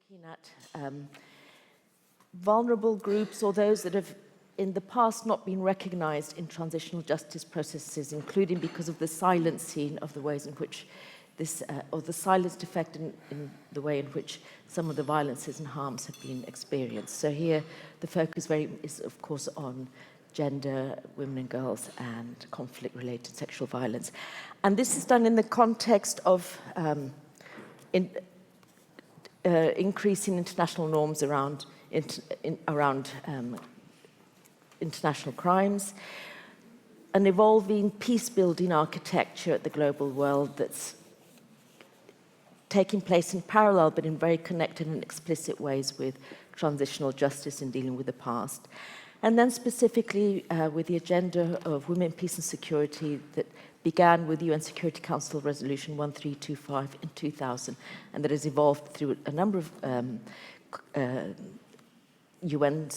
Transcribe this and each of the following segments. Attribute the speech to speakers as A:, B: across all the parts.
A: looking at vulnerable groups or those that have in the past not been recognized in transitional justice processes, including because of the silencing of the ways in which this, or the silenced effect in the way in which some of the violences and harms have been experienced. So here the focus is of course on gender, women and girls, and conflict-related sexual violence. And this is done in the context of increasing international norms around international crimes, an evolving peace-building architecture at the global world that's taking place in parallel but in very connected and explicit ways with transitional justice in dealing with the past. And then specifically with the agenda of women, peace and security that began with UN Security Council Resolution 1325 in 2000 and that has evolved through a number of UN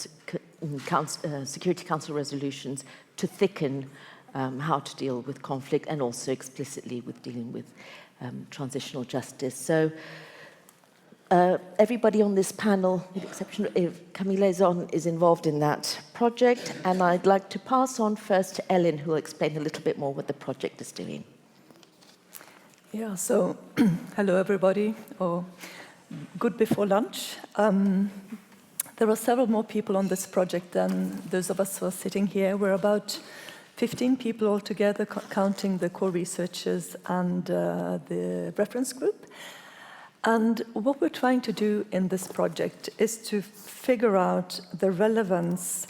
A: Security Council resolutions to thicken how to deal with conflict and also explicitly with dealing with transitional justice. So everybody on this panel, with the exception of Camille Zon, is involved in that project, and I'd like to pass on first to Ellen, who will explain a little bit more what the project is doing.
B: Yeah, so hello everybody, or good before lunch. There are several more people on this project than those of us who are sitting here. We're about 15 people altogether, counting the core researchers and the reference group. And what we're trying to do in this project is to figure out the relevance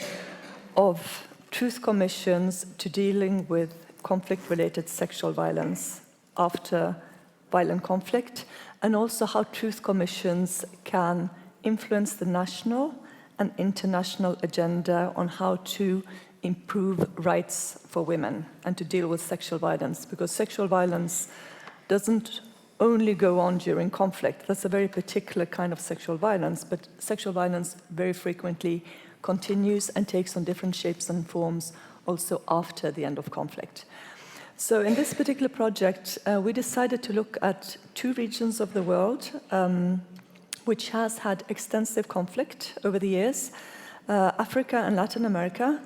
B: of truth commissions to dealing with conflict-related sexual violence after violent conflict, and also how truth commissions can influence the national and international agenda on how to improve rights for women and to deal with sexual violence, because sexual violence doesn't only go on during conflict. That's a very particular kind of sexual violence, but sexual violence very frequently continues and takes on different shapes and forms also after the end of conflict. So in this particular project, we decided to look at two regions of the world which has had extensive conflict over the years, Africa and Latin America,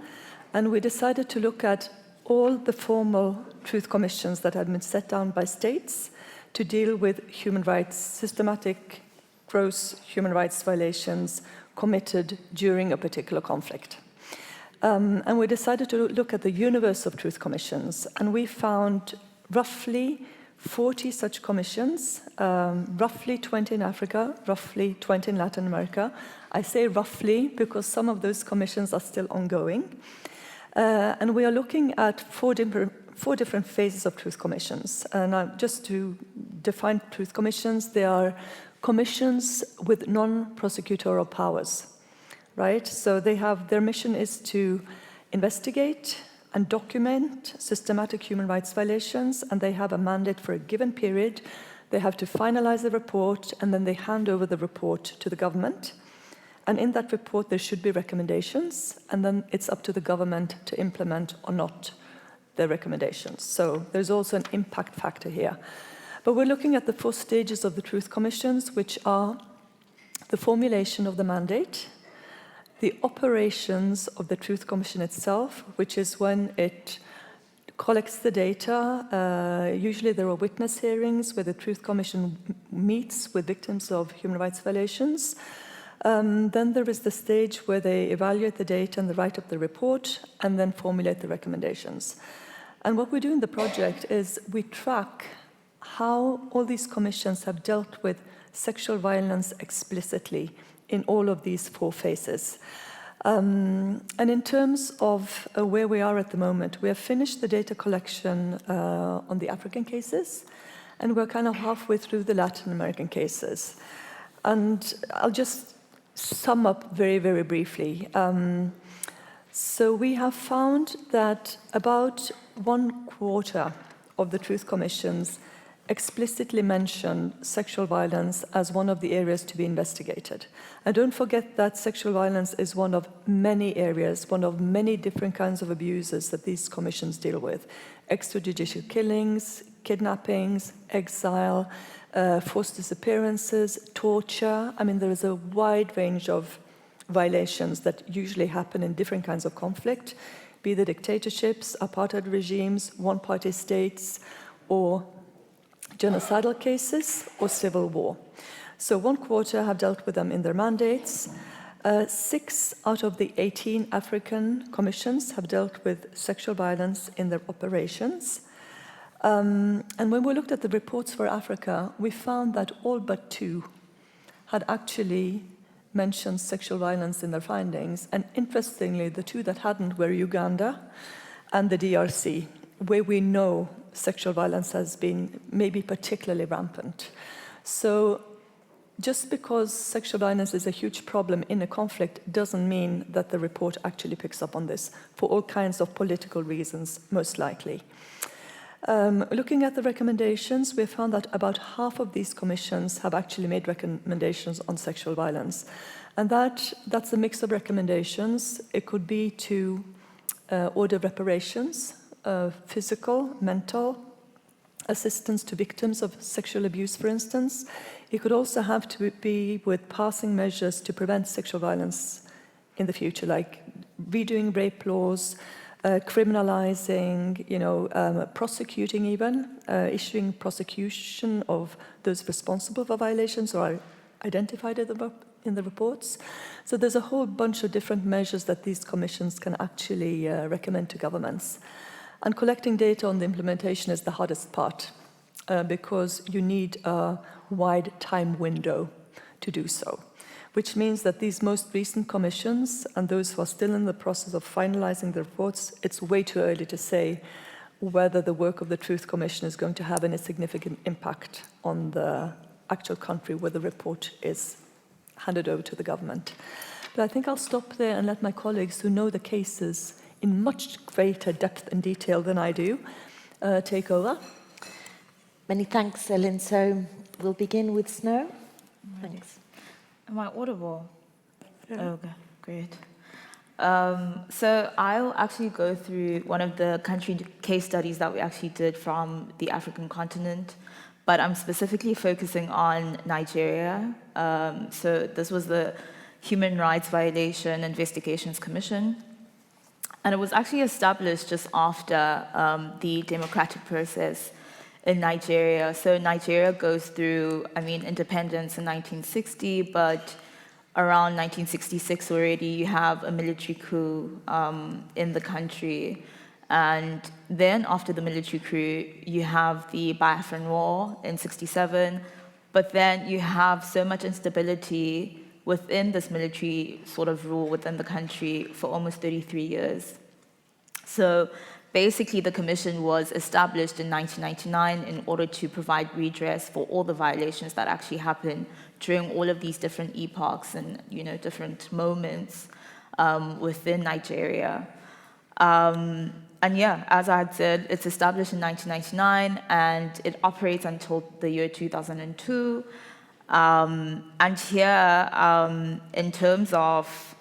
B: and we decided to look at all the formal truth commissions that had been set down by states to deal with human rights, systematic, gross human rights violations committed during a particular conflict. And we decided to look at the universe of truth commissions, and we found roughly 40 such commissions, roughly 20 in Africa, roughly 20 in Latin America. I say roughly because some of those commissions are still ongoing. And we are looking at four different phases of truth commissions. And just to define truth commissions, they are commissions with non-prosecutorial powers, right? So their mission is to investigate and document systematic human rights violations, and they have a mandate for a given period. They have to finalize the report, and then they hand over the report to the government. And in that report, there should be recommendations, and then it's up to the government to implement or not their recommendations. So there's also an impact factor here. But we're looking at the 4 stages of the truth commissions, which are the formulation of the mandate, the operations of the truth commission itself, which is when it collects the data. Usually there are witness hearings where the truth commission meets with victims of human rights violations. Then there is the stage where they evaluate the data and they write up the report and then formulate the recommendations. And what we do in the project is we track how all these commissions have dealt with sexual violence explicitly in all of these 4 phases. And in terms of where we are at the moment, we have finished the data collection on the African cases, and we're kind of halfway through the Latin American cases. And I'll just sum up very, very briefly. So we have found that about 1/4 of the truth commissions explicitly mention sexual violence as one of the areas to be investigated. And don't forget that sexual violence is one of many areas, one of many different kinds of abuses that these commissions deal with. Extrajudicial killings, kidnappings, exile, forced disappearances, torture. I mean, there is a wide range of violations that usually happen in different kinds of conflict, be they dictatorships, apartheid regimes, one-party states, or genocidal cases, or civil war. So 1/4 have dealt with them in their mandates. 6 out of the 18 African commissions have dealt with sexual violence in their operations. And when we looked at the reports for Africa, we found that all but 2 had actually mentioned sexual violence in their findings. And interestingly, the 2 that hadn't were Uganda and the DRC, where we know sexual violence has been maybe particularly rampant. So just because sexual violence is a huge problem in a conflict doesn't mean that the report actually picks up on this, for all kinds of political reasons, most likely. Looking at the recommendations, we found that about half of these commissions have actually made recommendations on sexual violence. And that's a mix of recommendations. It could be to order reparations, physical, mental, assistance to victims of sexual abuse, for instance. It could also have to be with passing measures to prevent sexual violence in the future, like redoing rape laws, criminalizing, prosecuting even, issuing prosecution of those responsible for violations or are identified in the reports. So there's a whole bunch of different measures that these commissions can actually recommend to governments. And collecting data on the implementation is the hardest part because you need a wide time window to do so, which means that these most recent commissions and those who are still in the process of finalizing the reports, it's way too early to say whether the work of the Truth Commission is going to have any significant impact on the actual country where the report is handed over to the government. But I think I'll stop there and let my colleagues who know the cases in much greater depth and detail than I do take over.
A: Many thanks, Ellen. So we'll begin with Snow. Thanks.
C: Am I audible? Yeah. Okay, great. So I'll actually go through one of the country case studies that we actually did from the African continent, but I'm specifically focusing on Nigeria. So this was the Human Rights Violation Investigations Commission, and it was actually established just after the democratic process in Nigeria. So Nigeria goes through, independence in 1960, but around 1966 already you have a military coup in the country. And then after the military coup, you have the Biafran War in 67, but then you have so much instability within this military sort of rule within the country for almost 33 years. So basically, the commission was established in 1999 in order to provide redress for all the violations that actually happened during all of these different epochs and different moments within Nigeria. And yeah, as I had said, it's established in 1999 and it operates until the year 2002. And here, in terms of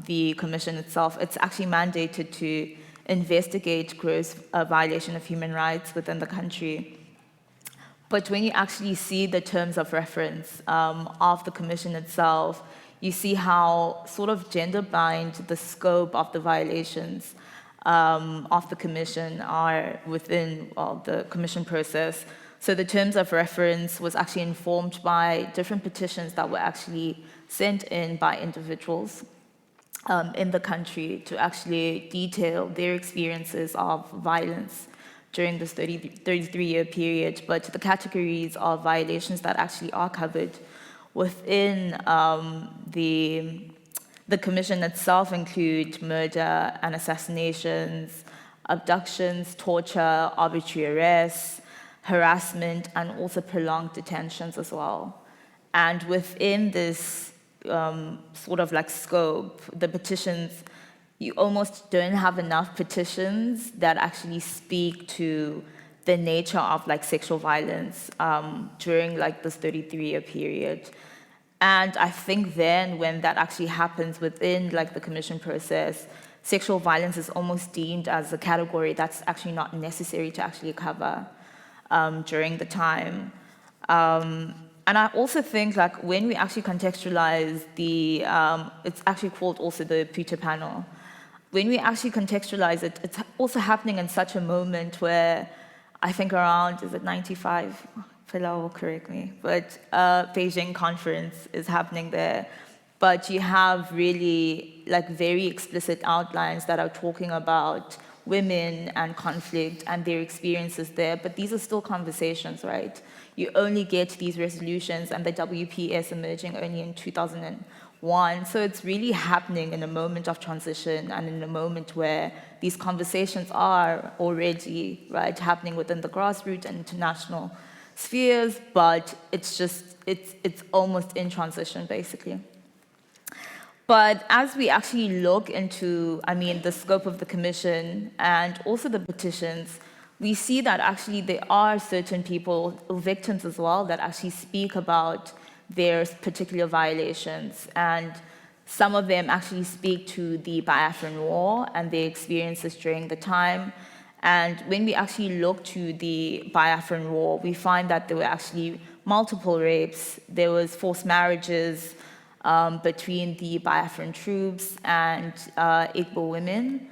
C: the commission itself, it's actually mandated to investigate gross violation of human rights within the country. But when you actually see the terms of reference of the commission itself, you see how sort of gender-blind the scope of the violations of the commission are within the commission process. So the terms of reference was actually informed by different petitions that were actually sent in by individuals in the country to actually detail their experiences of violence during this 33-year period. But the categories of violations that actually are covered within the commission itself include murder and assassinations, abductions, torture, arbitrary arrests, harassment, and also prolonged detentions as well. And within this sort of like scope, the petitions, you almost don't have enough petitions that actually speak to the nature of like sexual violence during like this 33-year period. And I think then when that actually happens within like the commission process, sexual violence is almost deemed as a category that's actually not necessary to actually cover during the time. And I also think like when we actually contextualize the, it's actually called also the Peter panel. When we actually contextualize it, it's also happening in such a moment where I think around, is it 95? Phila will correct me, but Beijing conference is happening there. But you have really like very explicit outlines that are talking about women and conflict and their experiences there, but these are still conversations, right? You only get these resolutions and the WPS emerging only in 2001. So it's really happening in a moment of transition and in a moment where these conversations are already, right, happening within the grassroots and international spheres, but it's just, it's almost in transition, basically. But as we actually look into, I mean, the scope of the commission and also the petitions, we see that actually there are certain people, victims as well, that actually speak about their particular violations. And some of them actually speak to the Biafran War and their experiences during the time. And when we actually look to the Biafran War, we find that there were actually multiple rapes, there was forced marriages, between the Biafran troops and Igbo women.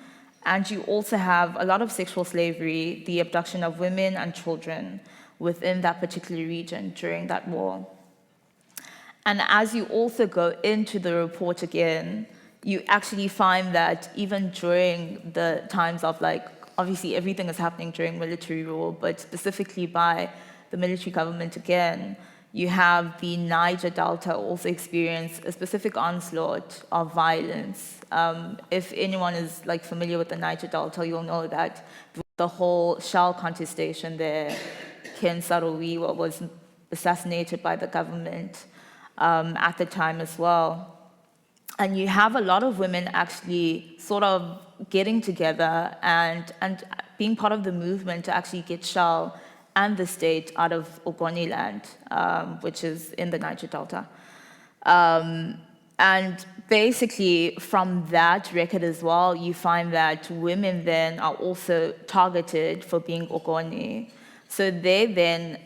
C: And you also have a lot of sexual slavery, the abduction of women and children within that particular region during that war. And as you also go into the report again, you actually find that even during the times of like, obviously everything is happening during military rule, but specifically by the military government again, you have the Niger Delta also experience a specific onslaught of violence. If anyone is like familiar with the Niger Delta, you'll know that the whole Shell contestation there, Ken Saro-Wiwa was assassinated by the government at the time as well. And you have a lot of women actually sort of getting together and being part of the movement to actually get Shell and the state out of Ogoni land, which is in the Niger Delta. And basically, from that record as well, you find that women then are also targeted for being Ogoni. So they then,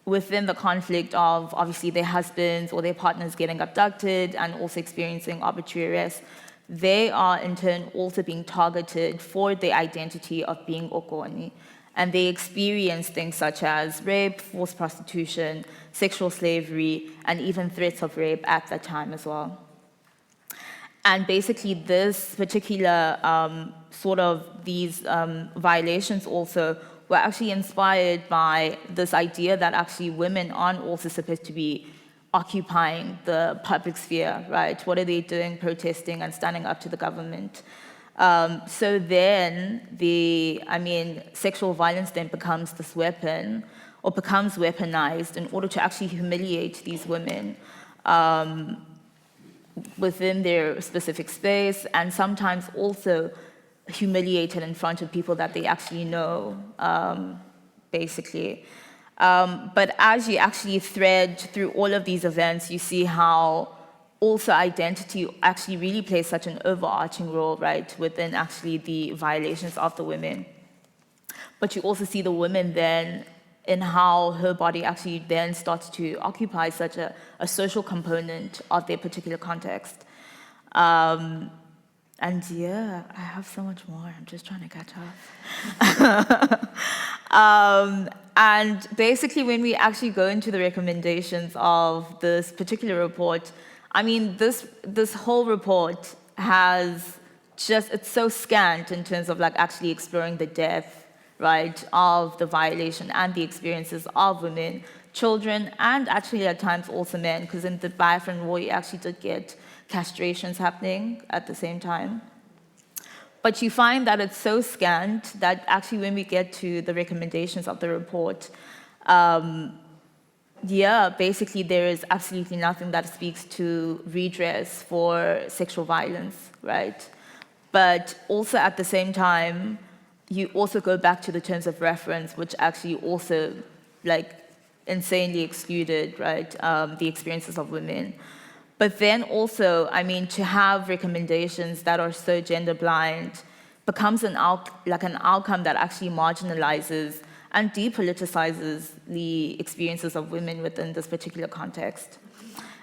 C: within the conflict of obviously their husbands or their partners getting abducted and also experiencing arbitrary arrest, they are in turn also being targeted for the identity of being Ogoni. And they experience things such as rape, forced prostitution, sexual slavery, and even threats of rape at that time as well. And basically this particular sort of these violations also were actually inspired by this idea that actually women aren't also supposed to be occupying the public sphere, right? What are they doing protesting and standing up to the government? So then sexual violence then becomes this weapon or becomes weaponized in order to actually humiliate these women within their specific space and sometimes also humiliated in front of people that they actually know, basically. But as you actually thread through all of these events, you see how also identity actually really plays such an overarching role, right, within actually the violations of the women. But you also see the women then in how her body actually then starts to occupy such a social component of their particular context. And yeah, I have so much more. I'm just trying to catch up. And basically, when we actually go into the recommendations of this particular report, I mean, this whole report has just, it's so scant in terms of like actually exploring the depth, right, of the violation and the experiences of women, children, and actually at times also men, because in the Biafran War, you actually did get castrations happening at the same time. But you find that it's so scant that actually when we get to the recommendations of the report, basically there is absolutely nothing that speaks to redress for sexual violence, right? But also at the same time, you also go back to the terms of reference, which actually also like insanely excluded, right, the experiences of women. But then also, I mean, to have recommendations that are so gender blind becomes an outcome that actually marginalizes and depoliticizes the experiences of women within this particular context.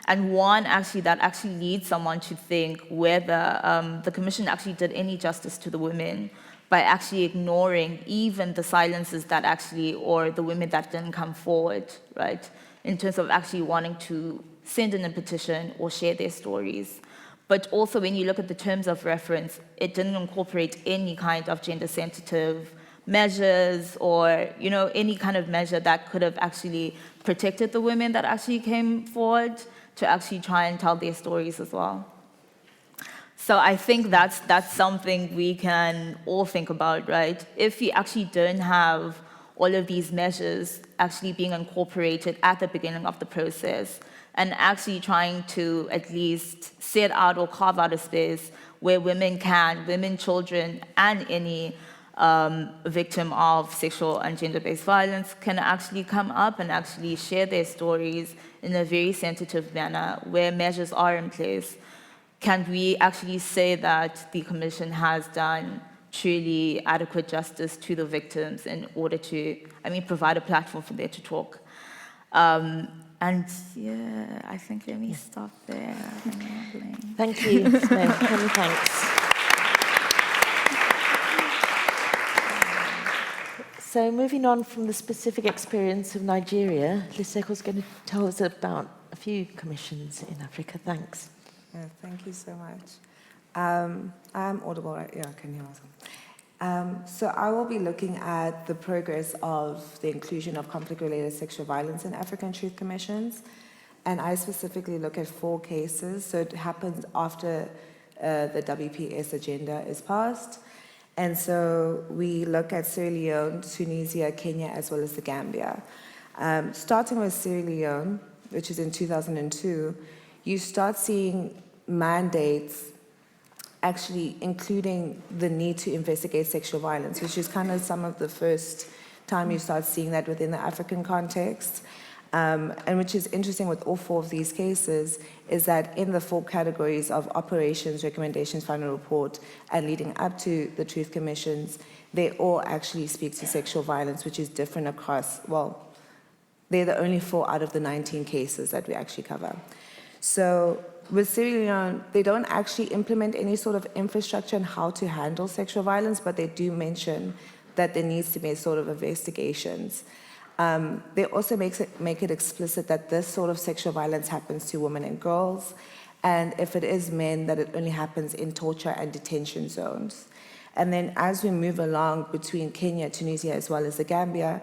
C: And one actually that actually leads someone to think whether the Commission actually did any justice to the women by actually ignoring even the silences that actually, or the women that didn't come forward, right, in terms of actually wanting to send in a petition or share their stories. But also when you look at the terms of reference, it didn't incorporate any kind of gender-sensitive measures or, you know, any kind of measure that could have actually protected the women that actually came forward to actually try and tell their stories as well. So I think that's something we can all think about, right? If we actually don't have all of these measures actually being incorporated at the beginning of the process and actually trying to at least set out or carve out a space where women, children, and any victim of sexual and gender-based violence can actually come up and actually share their stories in a very sensitive manner where measures are in place. Can we actually say that the Commission has done truly adequate justice to the victims in order to, provide a platform for them to talk? And yeah, I think let me stop there.
A: Thank you. No, many thanks. So moving on from the specific experience of Nigeria, Liseko's going to tell us about a few commissions in Africa. Thanks.
D: Yeah, thank you so much. I'm audible, right? Yeah, I can hear myself. So I will be looking at the progress of the inclusion of conflict-related sexual violence in African Truth Commissions. And I specifically look at 4 cases. So it happens after the WPS agenda is passed. And so we look at Sierra Leone, Tunisia, Kenya, as well as the Gambia. Starting with Sierra Leone, which is in 2002, you start seeing mandates actually including the need to investigate sexual violence, which is kind of some of the first time you start seeing that within the African context. And which is interesting with all 4 of these cases is that in the 4 categories of operations, recommendations, final report, and leading up to the Truth Commissions, they all actually speak to sexual violence, which is different across, well, they're the only 4 out of the 19 cases that we actually cover. So with Sierra Leone, they don't actually implement any sort of infrastructure on how to handle sexual violence, but they do mention that there needs to be sort of investigations. They also make it explicit that this sort of sexual violence happens to women and girls, and if it is men, that it only happens in torture and detention zones. And then as we move along between Kenya, Tunisia, as well as the Gambia,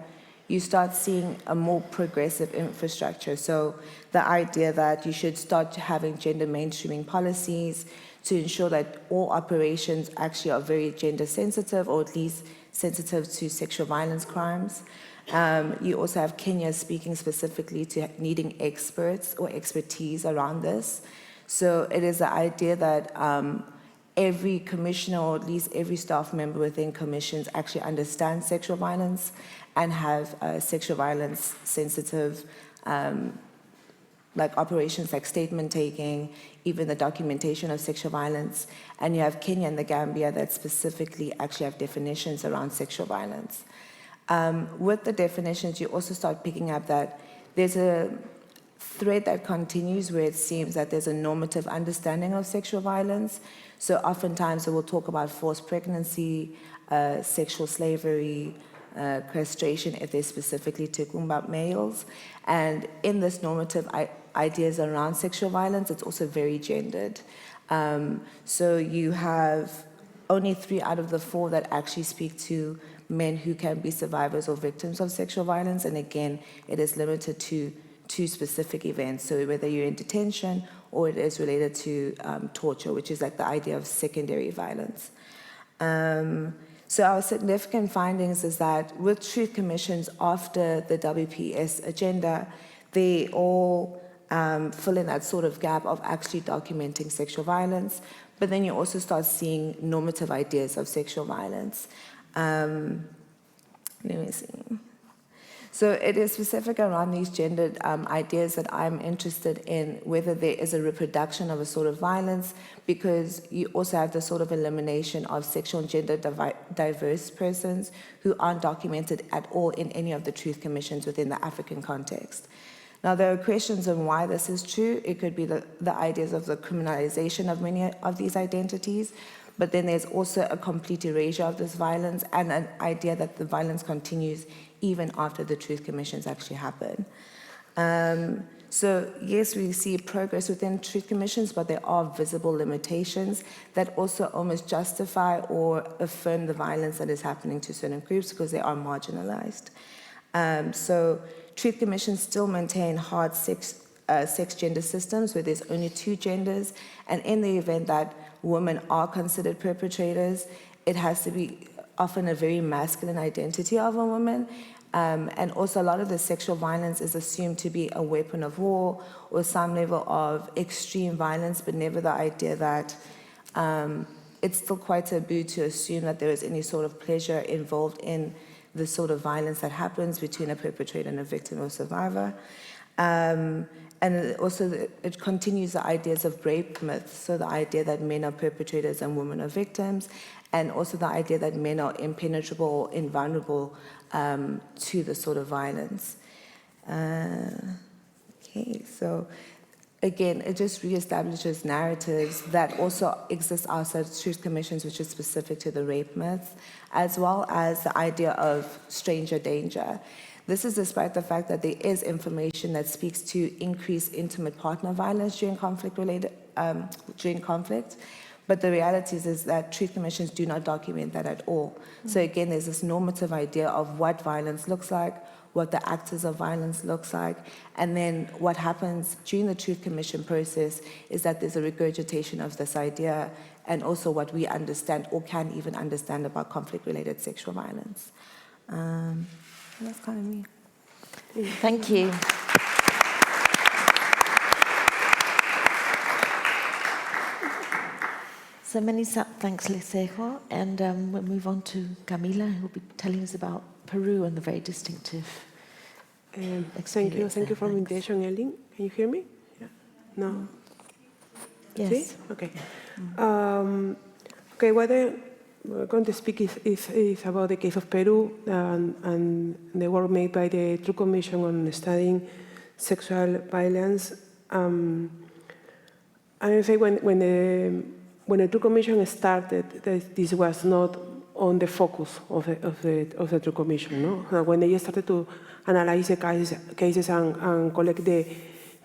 D: you start seeing a more progressive infrastructure. So the idea that you should start having gender mainstreaming policies to ensure that all operations actually are very gender sensitive, or at least sensitive to sexual violence crimes. You also have Kenya speaking specifically to needing experts or expertise around this. So it is the idea that every commissioner, or at least every staff member within commissions, actually understands sexual violence and have sexual violence sensitive like operations like statement taking, even the documentation of sexual violence. And you have Kenya and the Gambia that specifically actually have definitions around sexual violence. With the definitions, you also start picking up that there's a thread that continues where it seems that there's a normative understanding of sexual violence. So oftentimes we will talk about forced pregnancy, sexual slavery, castration if they're specifically talking about males. And in this normative ideas around sexual violence, it's also very gendered. So you have only 3 out of the 4 that actually speak to men who can be survivors or victims of sexual violence. And again, it is limited to 2 specific events. So whether you're in detention or it is related to torture, which is like the idea of secondary violence. So our significant findings is that with truth commissions after the WPS agenda, they all fill in that sort of gap of actually documenting sexual violence. But then you also start seeing normative ideas of sexual violence. Let me see. So it is specific around these gendered ideas that I'm interested in, whether there is a reproduction of a sort of violence, because you also have the sort of elimination of sexual and gender diverse persons who aren't documented at all in any of the truth commissions within the African context. Now, there are questions on why this is true. It could be the ideas of the criminalization of many of these identities, but then there's also a complete erasure of this violence and an idea that the violence continues even after the truth commissions actually happen. So yes, we see progress within truth commissions, but there are visible limitations that also almost justify or affirm the violence that is happening to certain groups because they are marginalized. So truth commissions still maintain hard sex-gender systems where there's only two genders, and in the event that women are considered perpetrators, it has to be often a very masculine identity of a woman. And also a lot of the sexual violence is assumed to be a weapon of war or some level of extreme violence, but never the idea that it's still quite taboo to assume that there is any sort of pleasure involved in the sort of violence that happens between a perpetrator and a victim or survivor. And also it continues the ideas of rape myths, so the idea that men are perpetrators and women are victims, and also the idea that men are impenetrable or invulnerable to the sort of violence. Okay, so again, it just reestablishes narratives that also exist outside truth commissions, which is specific to the rape myth, as well as the idea of stranger danger. This is despite the fact that there is information that speaks to increased intimate partner violence during conflict, but the reality is that truth commissions do not document that at all. So again, there's this normative idea of what violence looks like, what the actors of violence looks like, and then what happens during the truth commission process is that there's a regurgitation of this idea and also what we understand or can even understand about conflict-related sexual violence. That's kind of me.
A: Thank you. So many thanks, Lisejo. And we'll move on to Camila, who will be telling us about Peru and the very distinctive
E: Thank you for the invitation, Ellen. Can you hear me? Yeah. No?
A: Yes.
E: See? Okay. Okay, what I'm going to speak is about the case of Peru and the work made by the Truth Commission on studying sexual violence. I say when the Truth Commission started, this was not on the focus of the Truth Commission. No? When they started to analyze the cases and collect the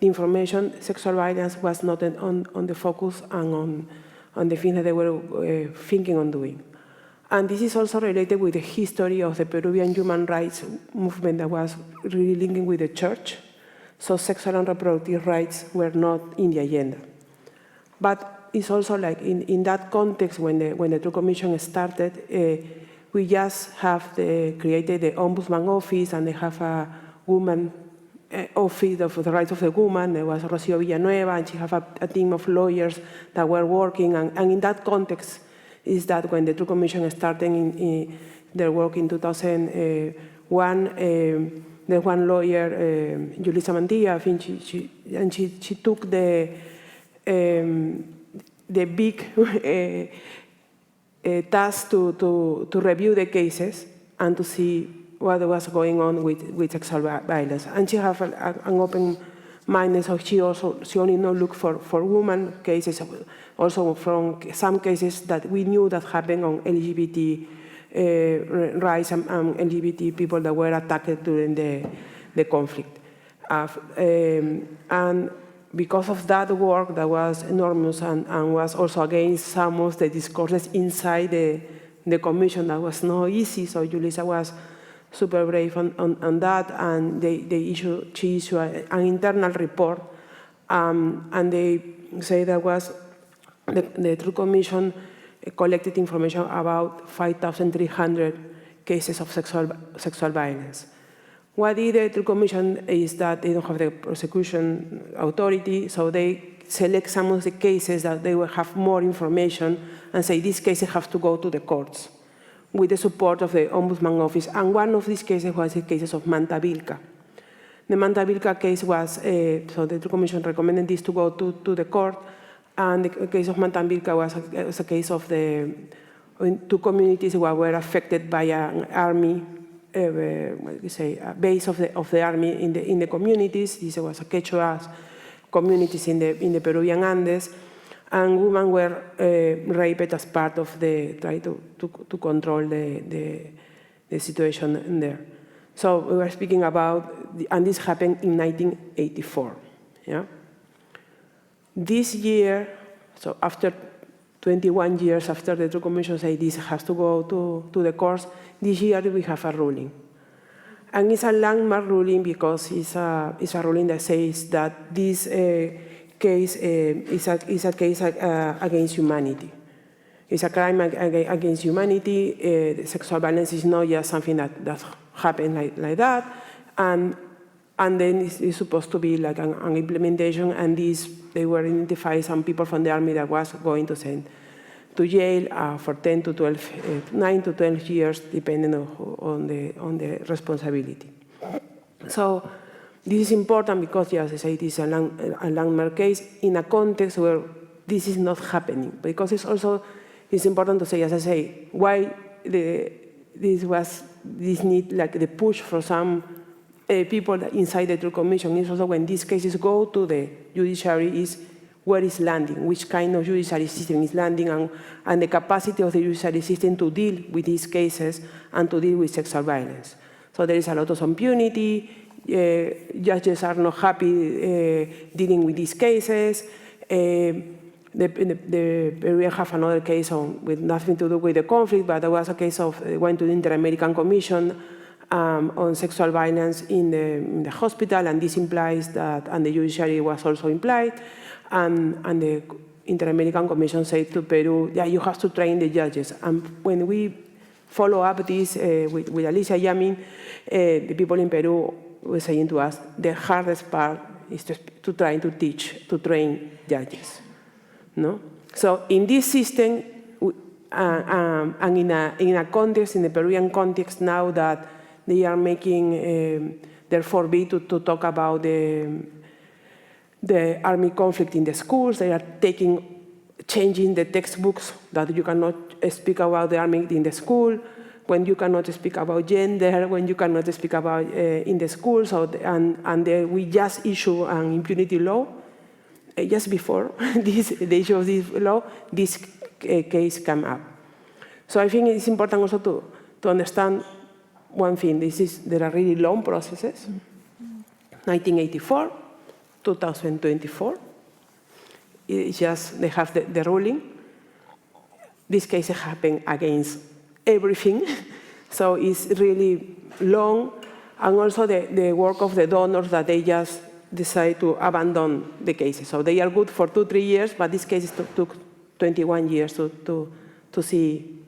E: information, sexual violence was not on the focus and on the things that they were thinking on doing. And this is also related with the history of the Peruvian human rights movement that was really linking with the church. So sexual and reproductive rights were not in the agenda. But it's also like in that context, when the Truth Commission started, we just have created the Ombudsman Office, and they have a woman office of the rights of the woman. There was Rocio Villanueva, and she have a team of lawyers that were working. And in that context is that when the Truth Commission started in their work in 2001, there's one lawyer, Julissa Mantilla, I think she took the big task to review the cases and to see what was going on with sexual violence. And she have an open mind, so she only not look for women cases, also from some cases that we knew that happened on LGBT rights and LGBT people that were attacked during the conflict. And because of that work that was enormous and was also against some of the discourses inside the commission, that was not easy, so Julissa was super brave on that, and she issued an internal report, and they say that was the Truth Commission collected information about 5,300 cases of sexual violence. What did the Truth Commission is that they don't have the prosecution authority, so they select some of the cases that they will have more information and say these cases have to go to the courts. with the support of the Ombudsman Office. And one of these cases was the cases of Manta Vilca. The Manta Vilca case was, so the Commission recommended this to go to the court, and the case of Manta Vilca was a case of the two communities who were affected by an army, a base of the army in the communities. This was a Quechua communities in the Peruvian Andes, and women were raped as part of the try to control the situation there. So we were speaking about, and this happened in 1984. Yeah. This year, so after 21 years after the True Commission said this has to go to the courts, this year we have a ruling. And it's a landmark ruling because it's a ruling that says that this case is a case against humanity. It's a crime against humanity. Sexual violence is not just something that happened like that. And then it's supposed to be like an implementation, and they were identified some people from the army that was going to send to jail for 9 to 12 years, depending on the responsibility. So this is important because, yes, I say it is a landmark case in a context where this is not happening. Because it's important to say, as I say, why this need, like the push for some people inside the True Commission is also when these cases go to the judiciary is where it's landing, which kind of judiciary system is landing, and the capacity of the judiciary system to deal with these cases and to deal with sexual violence. So there is a lot of impunity. Judges are not happy dealing with these cases. We have another case with nothing to do with the conflict, but there was a case of went to the Inter-American Commission on sexual violence in the hospital, and this implies that, and the judiciary was also implied, and the Inter-American Commission said to Peru, yeah, you have to train the judges. And when we follow up this with Alicia Yamin, the people in Peru were saying to us, the hardest part is to try to train judges. No? So in this system, and in a context, in the Peruvian context now that they are making, therefore, to talk about the army conflict in the schools. They are changing the textbooks that you cannot speak about the army in the school, when you cannot speak about gender, when you cannot speak about in the schools. We just issue an impunity law. Just before the issue of this law, this case came up. So I think it's important also to understand one thing. There are really long processes. 1984, 2024. It's just they have the ruling. These cases happen against everything. So it's really long. And also the work of the donors that they just decide to abandon the cases. So they are good for 2-3 years, but these cases took 21 years to see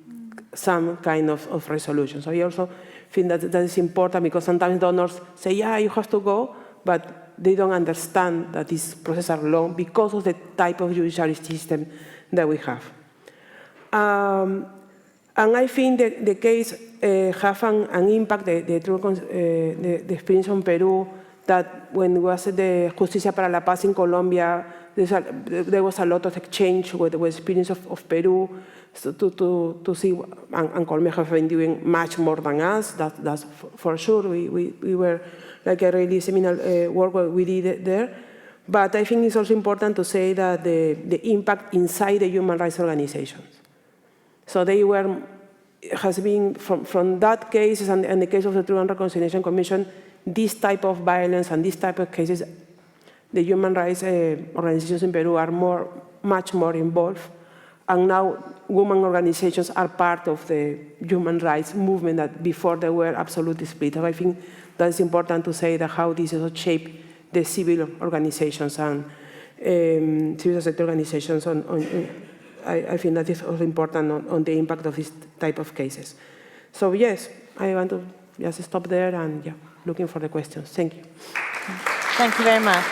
E: some kind of resolution. So I also think that is important because sometimes donors say, yeah, you have to go, but they don't understand that these processes are long because of the type of judiciary system that we have. And I think the case have an impact, the experience in Peru, that when it was the Justicia para la Paz in Colombia, there was a lot of exchange with the experience of Peru to see, and Colombia have been doing much more than us, that's for sure. We were like a really seminal work we did there. But I think it's also important to say that the impact inside the human rights organizations. So they has been, from that case and the case of the Truth and Reconciliation Commission, this type of violence and this type of cases, the human rights organizations in Peru are much more involved. And now women organizations are part of the human rights movement that before they were absolutely split. So I think that's important to say that how this has shaped the civil organizations and civil society organizations. I think that is also important on the impact of this type of cases. So yes, I want to just stop there and yeah, looking for the questions. Thank you.
A: Thank you very much.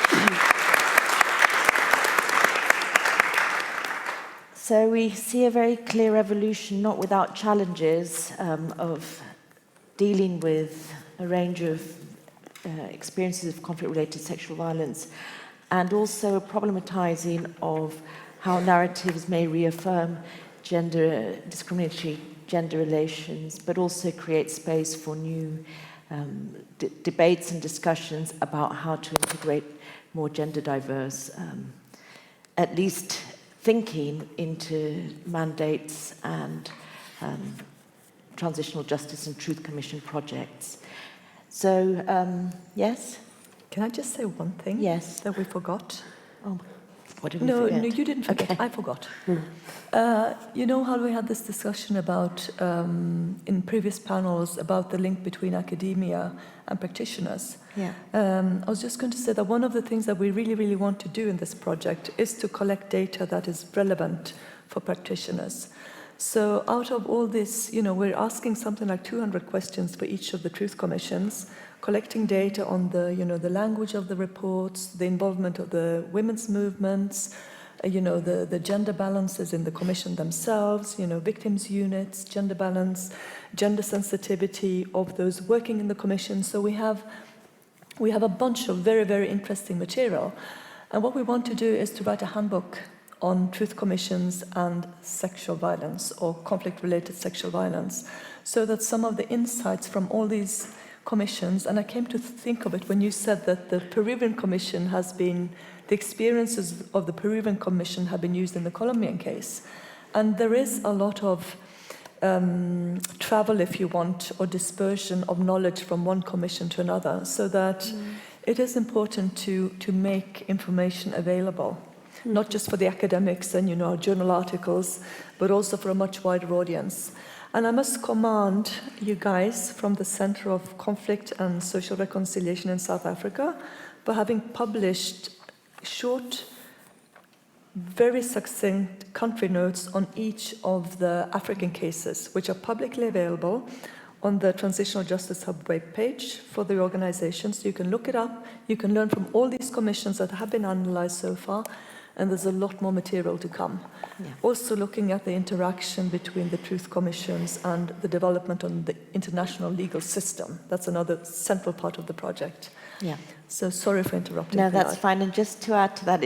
A: So we see a very clear evolution, not without challenges, of dealing with a range of experiences of conflict-related sexual violence, and also a problematizing of how narratives may reaffirm discriminatory gender relations, but also create space for new debates and discussions about how to integrate more gender diverse, at least thinking into mandates and Transitional Justice and Truth Commission projects. So, yes?
B: Can I just say one thing?
A: Yes.
B: That we forgot?
A: Oh, what did we
B: No,
A: forget?
B: no, you didn't forget.
A: Okay.
B: I forgot. You know how we had this discussion about, in previous panels, about the link between academia and practitioners?
A: Yeah.
B: I was just going to say that one of the things that we really, really want to do in this project is to collect data that is relevant for practitioners. So out of all this, you know, we're asking something like 200 questions for each of the truth commissions, collecting data on the, you know, the language of the reports, the involvement of the women's movements, you know, the gender balances in the commission themselves, you know, victims units, gender balance, gender sensitivity of those working in the commission. So we have a bunch of very, very interesting material. And what we want to do is to write a handbook on truth commissions and sexual violence or conflict-related sexual violence, so that some of the insights from all these commissions, and I came to think of it when you said that the Peruvian Commission has been, the experiences of the Peruvian Commission have been used in the Colombian case. And there is a lot of travel, if you want, or dispersion of knowledge from one commission to another, so that it is important to make information available, not just for the academics and, you know, journal articles, but also for a much wider audience. And I must commend you guys from the Center of Conflict and Social Reconciliation in South Africa for having published short, very succinct country notes on each of the African cases, which are publicly available on the Transitional Justice Hub webpage for the organizations. You can look it up. You can learn from all these commissions that have been analyzed so far, and there's a lot more material to come. Yeah. Also looking at the interaction between the truth commissions and the development on the international legal system. That's another central part of the project.
A: Yeah.
B: So sorry for interrupting.
A: No, that's fine. And just to add to that,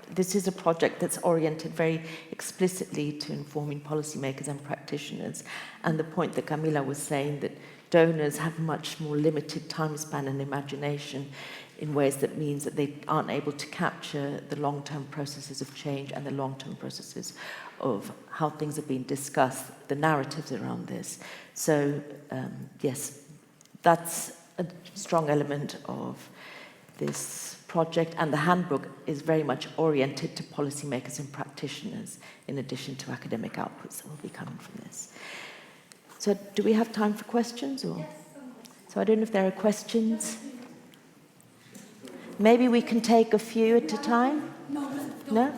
A: this is a project that's oriented very explicitly to informing policymakers and practitioners. And the point that Camila was saying, that donors have much more limited time span and imagination in ways that means that they aren't able to capture the long-term processes of change and the long-term processes of how things are being discussed, the narratives around this. So, yes, that's a strong element of this project, and the handbook is very much oriented to policymakers and practitioners in addition to academic outputs that will be coming from this. So do we have time for questions? Or? Yes. So I don't know if there are questions. Maybe we can take a few at a time? No?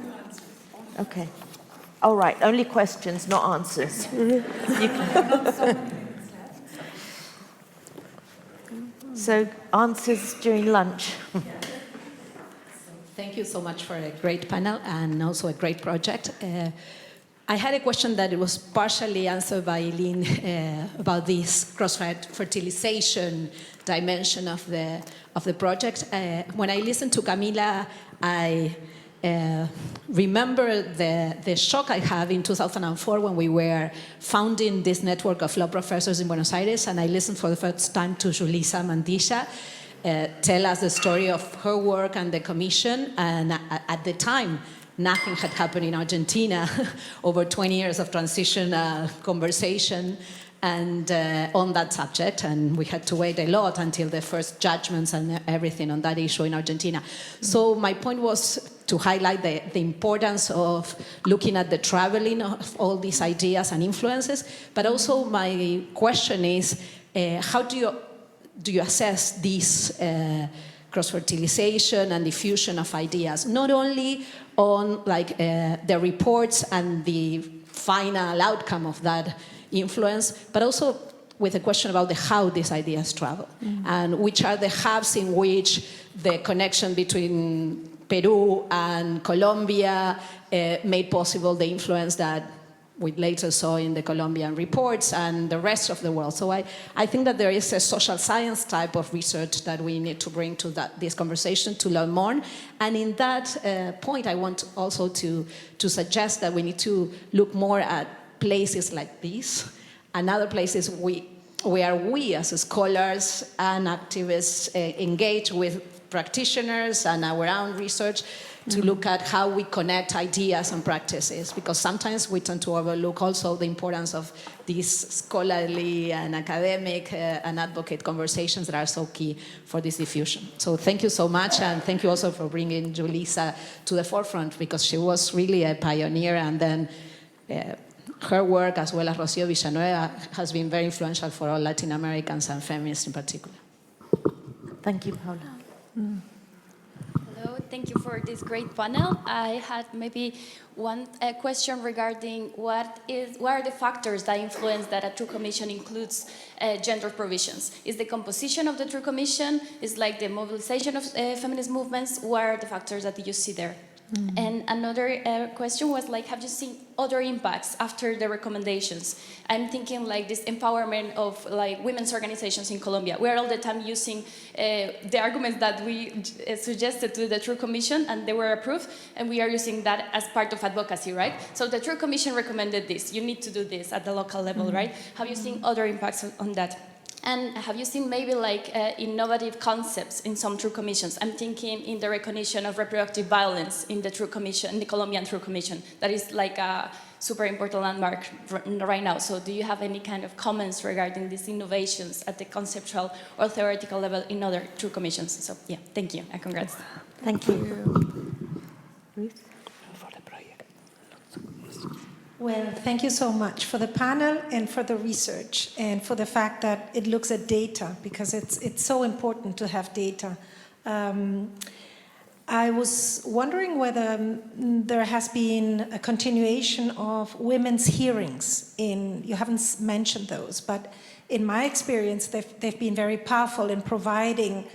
A: Okay. All right, only questions, not answers. You can... So answers during lunch.
F: Thank you so much for a great panel and also a great project. I had a question that it was partially answered by Eileen about this cross-fertilization dimension of the project. When I listened to Camila, I remember the shock I had in 2004 when we were founding this network of law professors in Buenos Aires, and I listened for the first time to Julissa Mandilla tell us the story of her work and the commission, and at the time, nothing had happened in Argentina, over 20 years of transitional conversation and on that subject, and we had to wait a lot until the first judgments and everything on that issue in Argentina. So my point was to highlight the importance of looking at the traveling of all these ideas and influences, but also my question is, how do you assess this cross-fertilization and diffusion of ideas, not only on the reports and the final outcome of that influence, but also with a question about how these ideas travel, and which are the hubs in which the connection between Peru and Colombia made possible the influence that we later saw in the Colombian reports and the rest of the world. So I think that there is a social science type of research that we need to bring to this conversation to learn more. And in that point, I want also to suggest that we need to look more at places like this and other places where we as scholars and activists engage with practitioners and our own research to look at how we connect ideas and practices, because sometimes we tend to overlook also the importance of these scholarly and academic and advocate conversations that are so key for this diffusion. So thank you so much, and thank you also for bringing Julissa to the forefront, because she was really a pioneer, and then her work, as well as Rocío Villanueva, has been very influential for all Latin Americans and feminists in particular.
A: Thank you, Paula.
G: Hello, thank you for this great panel. I had maybe one question regarding what are the factors that influence that a true commission includes gender provisions? Is the composition of the true commission? Is like the mobilization of feminist movements? What are the factors that you see there? And another question was like, have you seen other impacts after the recommendations? I'm thinking like this empowerment of like women's organizations in Colombia. We're all the time using the arguments that we suggested to the True Commission, and they were approved, and we are using that as part of advocacy, right? So the True Commission recommended this. You need to do this at the local level, right? Have you seen other impacts on that? And have you seen maybe like innovative concepts in some True Commissions? I'm thinking in the recognition of reproductive violence in the True Commission, in the Colombian True Commission. That is like a super important landmark right now. So do you have any kind of comments regarding these innovations at the conceptual or theoretical level in other True Commissions? So yeah, thank you and congrats.
A: Thank you.
H: Well, thank you so much for the panel and for the research and for the fact that it looks at data, because it's so important to have data. I was wondering whether there has been a continuation of women's hearings you haven't mentioned those, but in my experience, they've been very powerful in providing,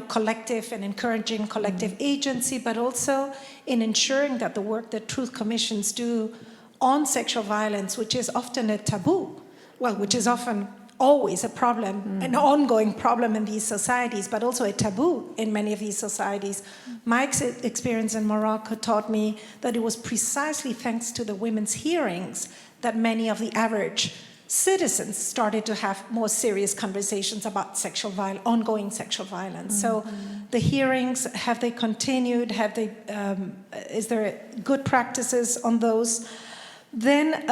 H: collective and encouraging collective agency, but also in ensuring that the work that truth commissions do on sexual violence, which is often a taboo, which is often always a problem, an ongoing problem in these societies, but also a taboo in many of these societies. My experience in Morocco taught me that it was precisely thanks to the women's hearings that many of the average citizens started to have more serious conversations about ongoing sexual violence. So the hearings, have they continued? Is there good practices on those? Then,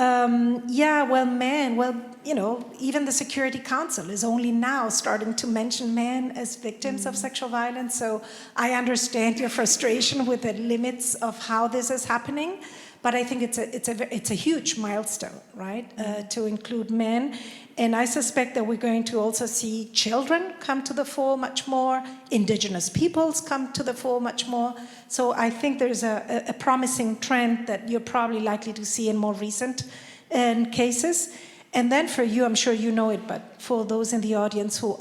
H: even the Security Council is only now starting to mention men as victims of sexual violence. So I understand your frustration with the limits of how this is happening, but I think it's a huge milestone, right? To include men. And I suspect that we're going to also see children come to the fore much more, indigenous peoples come to the fore much more. So I think there's a promising trend that you're probably likely to see in more recent cases. And then for you, I'm sure you know it, but for those in the audience who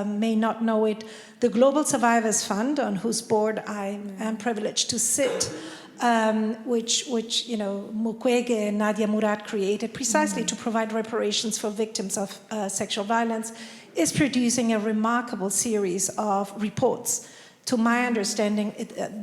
H: may not know it, the Global Survivors Fund, on whose board I am privileged to sit, which Mukwege and Nadia Murad created precisely to provide reparations for victims of sexual violence, is producing a remarkable series of reports. To my understanding,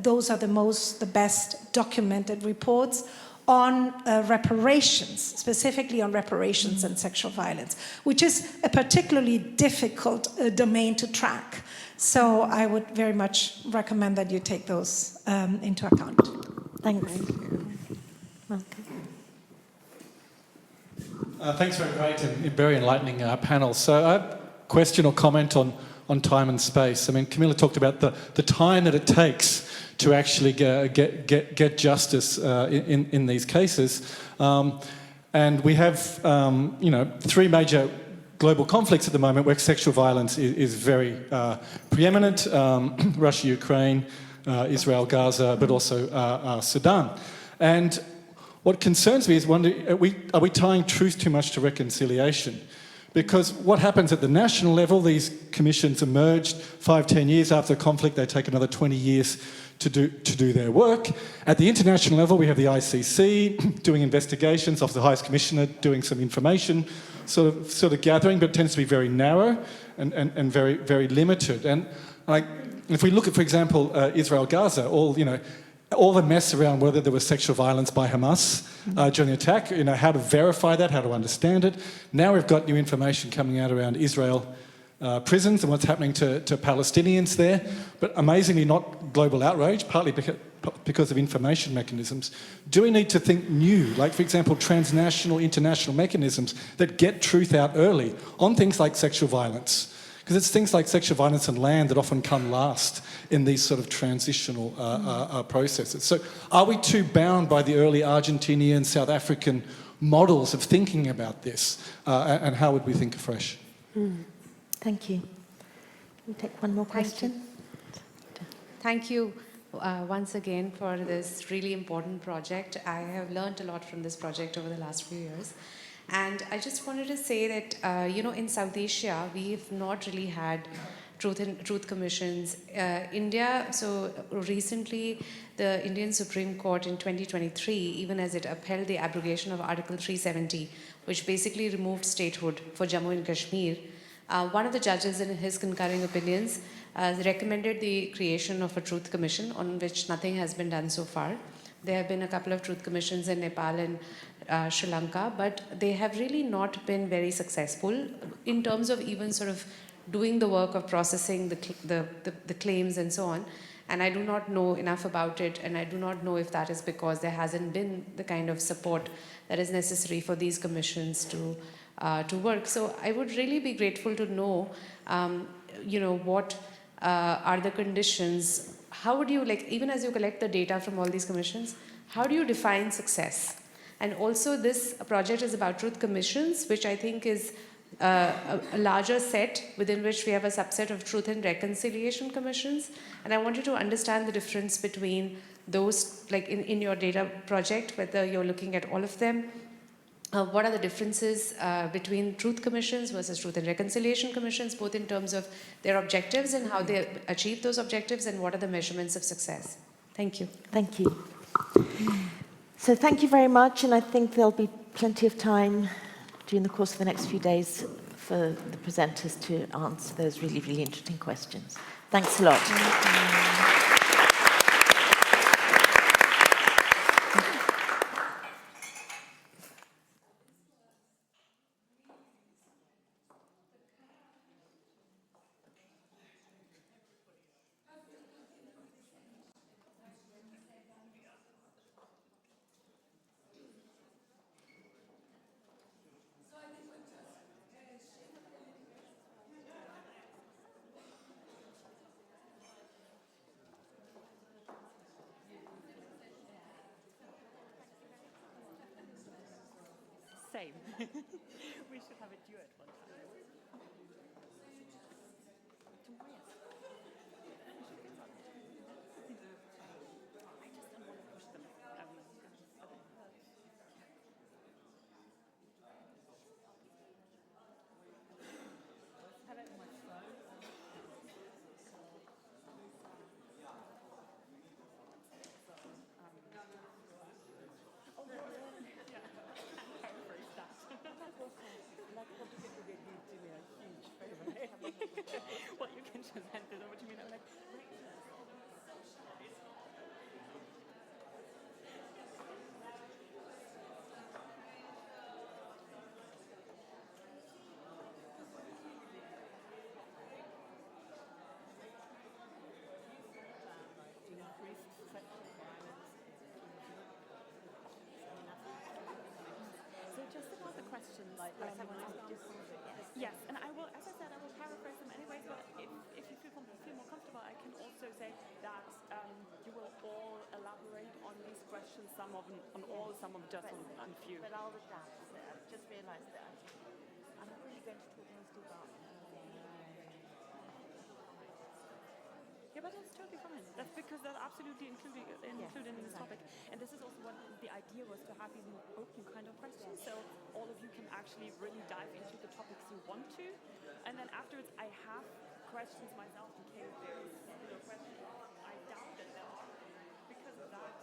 H: those are the best documented reports on reparations, specifically on reparations and sexual violence, which is a particularly difficult domain to track. So I would very much recommend that you take those into account.
A: Thanks.
I: Thanks for a great and very enlightening panel. So I have a question or comment on time and space. I mean, Camilla talked about the time that it takes to actually get justice in these cases. And we have, three major global conflicts at the moment where sexual violence is very preeminent. Russia, Ukraine, Israel, Gaza, but also Sudan. And what concerns me is, are we tying truth too much to reconciliation? Because what happens at the national level, these commissions emerged 5-10 years after the conflict, they take another 20 years to do their work. At the international level, we have the ICC doing investigations of the highest commissioner, doing some information sort of gathering, but it tends to be very narrow and very, very limited. And like, if we look at, for example, Israel-Gaza, all the mess around whether there was sexual violence by Hamas during the attack, how to verify that, how to understand it. Now we've got new information coming out around Israel prisons and what's happening to Palestinians there, but amazingly not global outrage, partly because of information mechanisms. Do we need to think new, like for example transnational, international mechanisms that get truth out early on things like sexual violence? Because it's things like sexual violence and land that often come last in these sort of transitional processes. So are we too bound by the early Argentinian, South African models of thinking about this? And how would we think afresh?
A: Thank you. We'll take one more question.
J: Thank you once again for this really important project. I have learned a lot from this project over the last few years. And I just wanted to say that, in South Asia, we've not really had truth commissions. India, so recently, the Indian Supreme Court in 2023, even as it upheld the abrogation of Article 370, which basically removed statehood for Jammu and Kashmir, one of the judges in his concurring opinions recommended the creation of a truth commission on which nothing has been done so far. There have been a couple of truth commissions in Nepal and Sri Lanka, but they have really not been very successful in terms of even sort of doing the work of processing the claims and so on. And I do not know enough about it, and I do not know if that is because there hasn't been the kind of support that is necessary for these commissions to work. So I would really be grateful to know, what are the conditions. How would you, even as you collect the data from all these commissions, how do you define success? And also this project is about truth commissions, which I think is a larger set within which we have a subset of truth and reconciliation commissions. And I wanted to understand the difference between those, like in your data project, whether you're looking at all of them. What are the differences between truth commissions versus truth and reconciliation commissions, both in terms of their objectives and how they achieve those objectives, and what are the measurements of success? Thank you.
A: Thank you. So thank you very much, and I think there'll be plenty of time during the course of the next few days for the presenters to answer those really, really interesting questions. Thanks a lot.
K: Same. We should have a duet one time. I just don't want to push them. Have it on my phone. Well, you can just hand it over to me. I'm like, so just about the question, yes, and I will, as I said, I will paraphrase them anyways, but if you feel more comfortable, I can also say that you will all elaborate on these questions, some of them on all, some of just on a few. But all the gaps, I've just realised that I'm not really going to talk mostly about yeah, but that's totally fine. That's because they're absolutely included in this topic. And this is also what the idea was to have these more open kind of questions, so all of you can actually really dive into the topics you want to. And then afterwards, I have questions myself in case there's questions I doubted them. Because of that,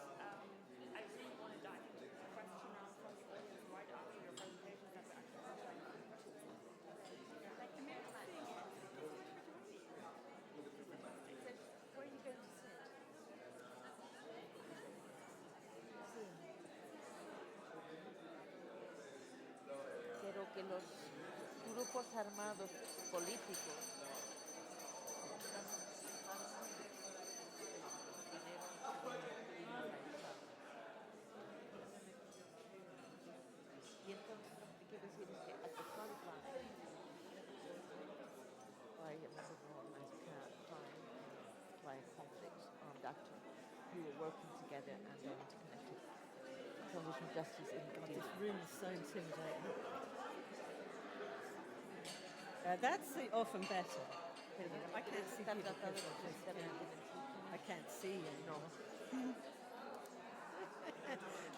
K: I really want to dive into the question round from the audience right after your presentations that we're actually answering questions. Like, amazing.
A: Where are you going to sit? Pero que los grupos armados políticos y entonces lo que quiero decir es que at the front line, by another organized crime, by a conflict armed actor, who are working together and are interconnected. Transitional justice in
L: This room is so intimidating. That's often better. I can't see people. I can't see anymore.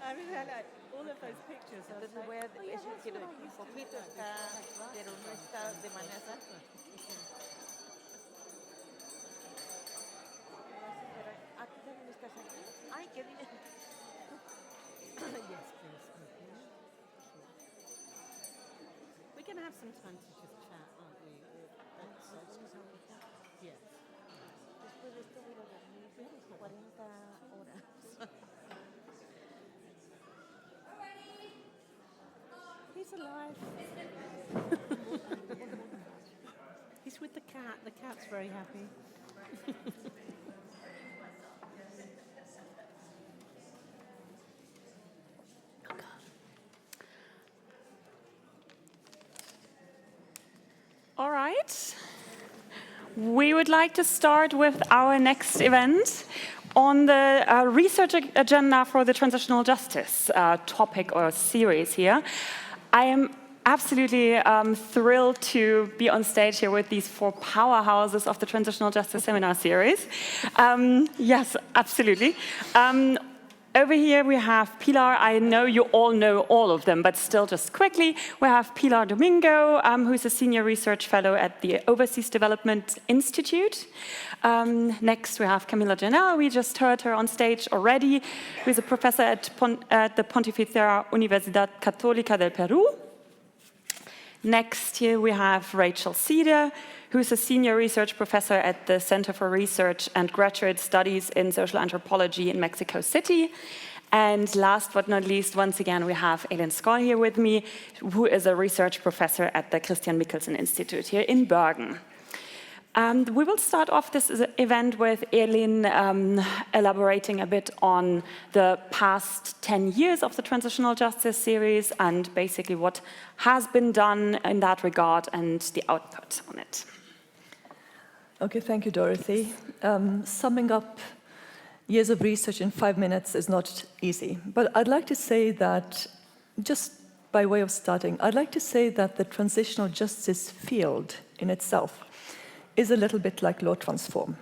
L: I mean, like, all of those pictures.
A: Entonces voy a decir que un poquito está, pero no está de manera. ¿A ti también estás aquí? Ay, qué bien.
L: Yes, please. We're going to have some time to just chat, aren't we? Yes.
A: Después de esto voy a dormir 40 horas.
L: He's alive. He's with the cat. The cat's very happy.
K: All right. We would like to start with our next event on the research agenda for the transitional justice topic or series here. I am absolutely thrilled to be on stage here with these four powerhouses of the Transitional Justice Seminar Series. Yes, absolutely. Over here we have Pilar. I know you all know all of them, but still just quickly, we have Pilar Domingo, who's a senior research fellow at the Overseas Development Institute. Next we have Camila Janel, we just heard her on stage already, who's a professor at the Pontificia Universidad Católica del Perú. Next here we have Rachel Cedar, who's a senior research professor at the Center for Research and Graduate Studies in Social Anthropology in Mexico City. And last but not least, once again, we have Elin Skoll here with me, who is a research professor at the Christian Michelsen Institute here in Bergen. We will start off this event with Elin elaborating a bit on the past 10 years of the Transitional Justice series and basically what has been done in that regard and the output on it.
B: Okay, thank you, Dorothy. Summing up years of research in 5 minutes is not easy, but I'd like to say that, just by way of starting, I'd like to say that the transitional justice field in itself is a little bit like law transform.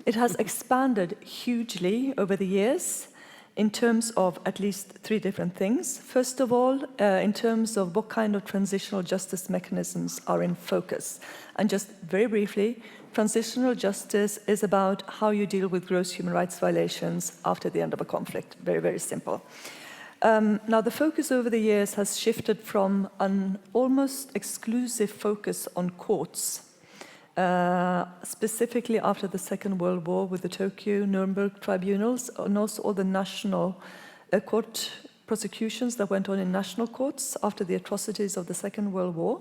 B: It has expanded hugely over the years in terms of at least 3 different things. First of all, in terms of what kind of transitional justice mechanisms are in focus. And just very briefly, transitional justice is about how you deal with gross human rights violations after the end of a conflict. Very, very simple. Now, the focus over the years has shifted from an almost exclusive focus on courts, specifically after the Second World War with the Tokyo Nuremberg tribunals, and also all the national court prosecutions that went on in national courts after the atrocities of the Second World War.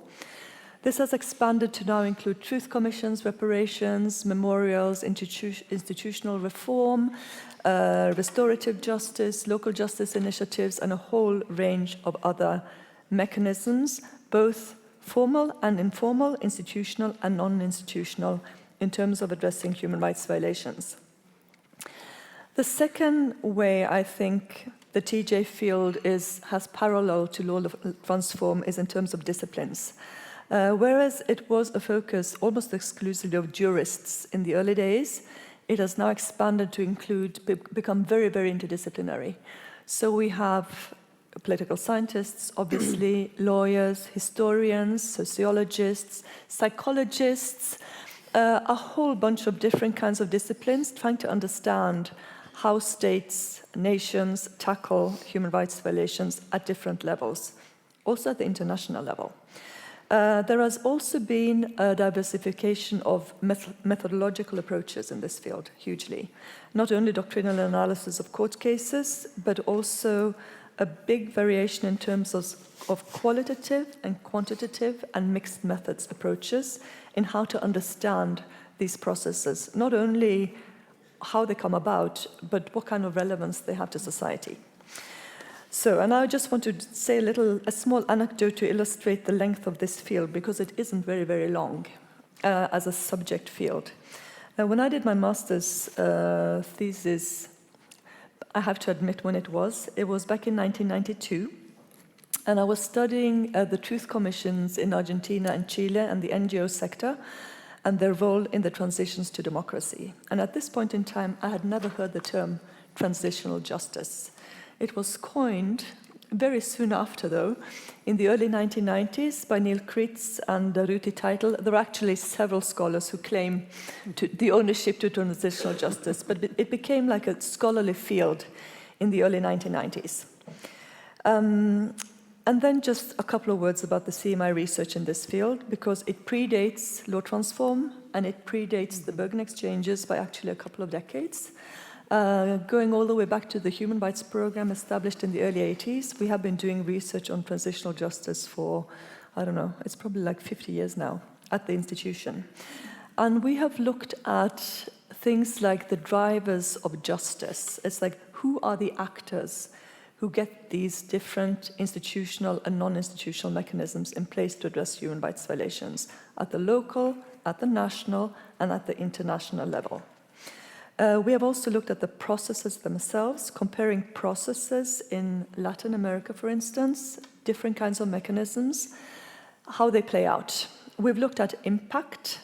B: This has expanded to now include truth commissions, reparations, memorials, institutional reform, restorative justice, local justice initiatives, and a whole range of other mechanisms, both formal and informal, institutional and non-institutional, in terms of addressing human rights violations. The second way I think the TJ field has parallel to law transform is in terms of disciplines. Whereas it was a focus almost exclusively of jurists in the early days, it has now expanded to include, become very, very interdisciplinary. So we have political scientists, obviously, lawyers, historians, sociologists, psychologists, a whole bunch of different kinds of disciplines trying to understand how states, nations tackle human rights violations at different levels, also at the international level. There has also been a diversification of methodological approaches in this field, hugely. Not only doctrinal analysis of court cases, but also a big variation in terms of qualitative and quantitative and mixed methods approaches in how to understand these processes, not only how they come about, but what kind of relevance they have to society. So, and I just want to say a small anecdote to illustrate the length of this field, because it isn't very, very long as a subject field. When I did my master's thesis, I have to admit when it was back in 1992, and I was studying the truth commissions in Argentina and Chile and the NGO sector and their role in the transitions to democracy. And at this point in time, I had never heard the term transitional justice. It was coined very soon after, though, in the early 1990s by Neil Kritz and Ruti Teitel. There are actually several scholars who claim the ownership to transitional justice, but it became like a scholarly field in the early 1990s. And then just a couple of words about the CMI research in this field, because it predates Law Transform and it predates the Bergen Exchanges by actually a couple of decades. Going all the way back to the Human Rights Program established in the early 80s, we have been doing research on transitional justice for, I don't know, it's probably like 50 years now at the institution. And we have looked at things like the drivers of justice. It's like, who are the actors who get these different institutional and non-institutional mechanisms in place to address human rights violations at the local, at the national, and at the international level. We have also looked at the processes themselves, comparing processes in Latin America, for instance, different kinds of mechanisms, how they play out. We've looked at impact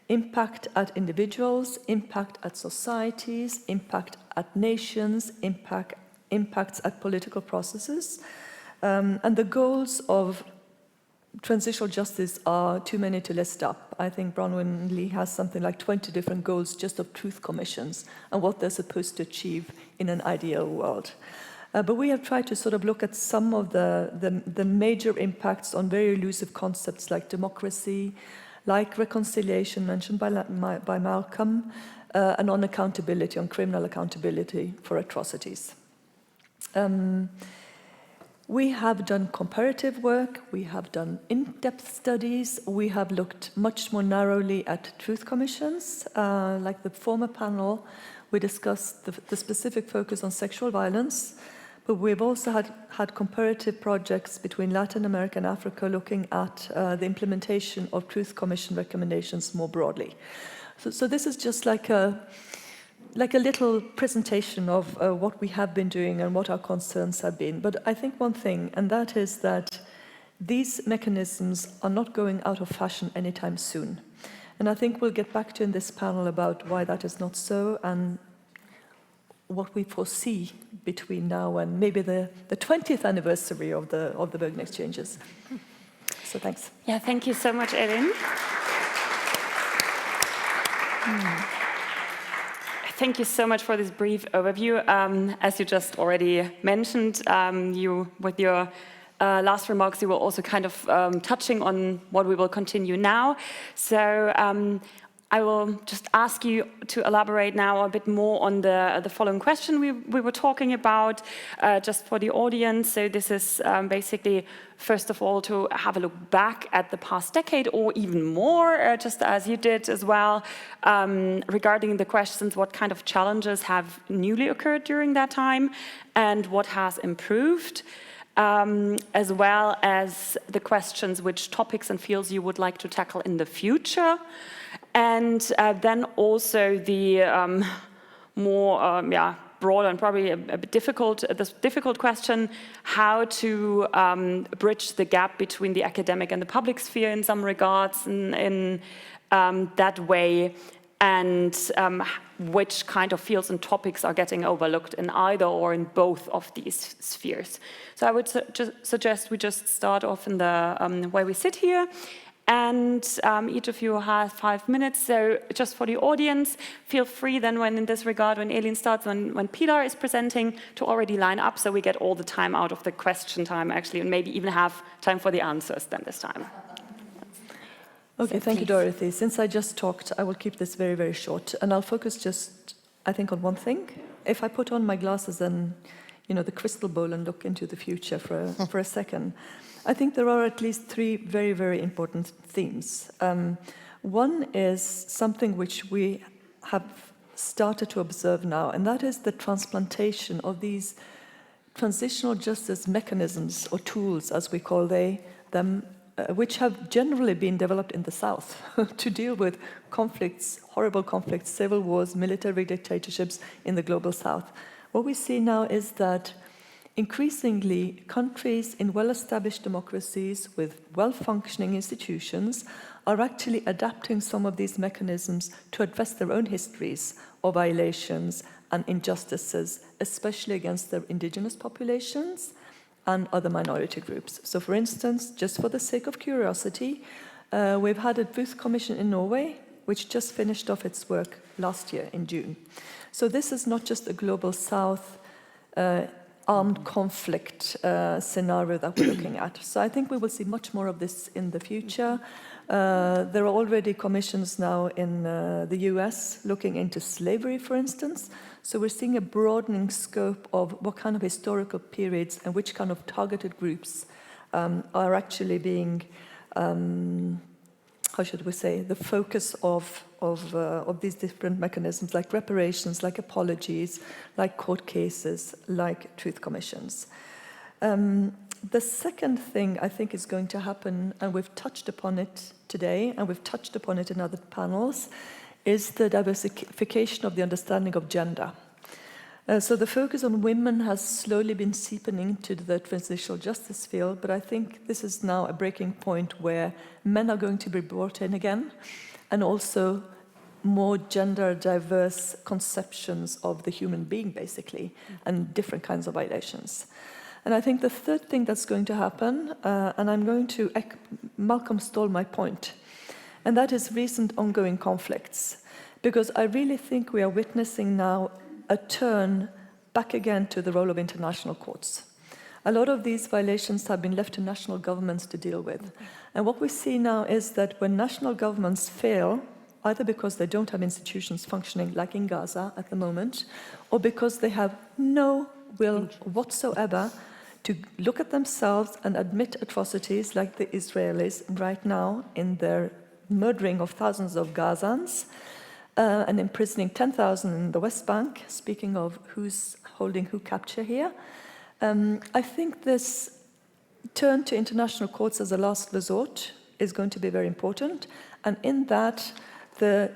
B: at individuals, impact at societies, impact at nations, impacts at political processes. And the goals of transitional justice are too many to list up. I think Bronwyn Lee has something like 20 different goals just of truth commissions and what they're supposed to achieve in an ideal world. But we have tried to sort of look at some of the major impacts on very elusive concepts like democracy, like reconciliation mentioned by Malcolm, and on accountability, on criminal accountability for atrocities. We have done comparative work, we have done in-depth studies, we have looked much more narrowly at truth commissions. Like the former panel, we discussed the specific focus on sexual violence, but we've also had comparative projects between Latin America and Africa looking at the implementation of truth commission recommendations more broadly. So this is just like a little presentation of what we have been doing and what our concerns have been. But I think one thing, and that is that these mechanisms are not going out of fashion anytime soon. And I think we'll get back to in this panel about why that is not so and what we foresee between now and maybe the 20th anniversary of the Bergen Exchanges. So thanks.
M: Yeah, thank you so much, Elin. Thank you so much for this brief overview. As you just already mentioned, you, with your last remarks, you were also kind of touching on what we will continue now. So I will just ask you to elaborate now a bit more on the following question we were talking about, just for the audience. So this is basically, first of all, to have a look back at the past decade or even more, just as you did as well, regarding the questions, what kind of challenges have newly occurred during that time and what has improved, as well as the questions, which topics and fields you would like to tackle in the future. And then also the more broad and probably a bit difficult, this difficult question, how to bridge the gap between the academic and the public sphere in some regards, in that way, and which kind of fields and topics are getting overlooked in either or in both of these spheres. So I would suggest we just start off in the where we sit here, and each of you has 5 minutes. So just for the audience, feel free then when in this regard, when Elin starts, when Pilar is presenting, to already line up so we get all the time out of the question time actually, and maybe even have time for the answers then this time.
B: Okay, thank you, Dorothy. Since I just talked, I will keep this very, very short, and I'll focus just, I think, on one thing. If I put on my glasses and, the crystal ball and look into the future for a second, I think there are at least 3 very, very important themes. One is something which we have started to observe now, and that is the transplantation of these transitional justice mechanisms or tools, as we call them, which have generally been developed in the South to deal with conflicts, horrible conflicts, civil wars, military dictatorships in the global South. What we see now is that increasingly countries in well-established democracies with well-functioning institutions are actually adapting some of these mechanisms to address their own histories of violations and injustices, especially against their indigenous populations and other minority groups. So for instance, just for the sake of curiosity, we've had a Truth Commission in Norway, which just finished off its work last year in June. So this is not just a global South armed conflict scenario that we're looking at. So I think we will see much more of this in the future. There are already commissions now in the US looking into slavery, for instance. So we're seeing a broadening scope of what kind of historical periods and which kind of targeted groups are actually being, how should we say, the focus of these different mechanisms, like reparations, like apologies, like court cases, like truth commissions. The second thing I think is going to happen, and we've touched upon it today, and we've touched upon it in other panels, is the diversification of the understanding of gender. So the focus on women has slowly been seeping into the transitional justice field, but I think this is now a breaking point where men are going to be brought in again, and also more gender diverse conceptions of the human being, basically, and different kinds of violations. And I think the third thing that's going to happen, and I'm going to, Malcolm stole my point, and that is recent ongoing conflicts. Because I really think we are witnessing now a turn back again to the role of international courts. A lot of these violations have been left to national governments to deal with. And what we see now is that when national governments fail, either because they don't have institutions functioning like in Gaza at the moment, or because they have no will whatsoever to look at themselves and admit atrocities like the Israelis right now in their murdering of thousands of Gazans and imprisoning 10,000 in the West Bank, speaking of who's holding who capture here. I think this turn to international courts as a last resort is going to be very important, and in that, the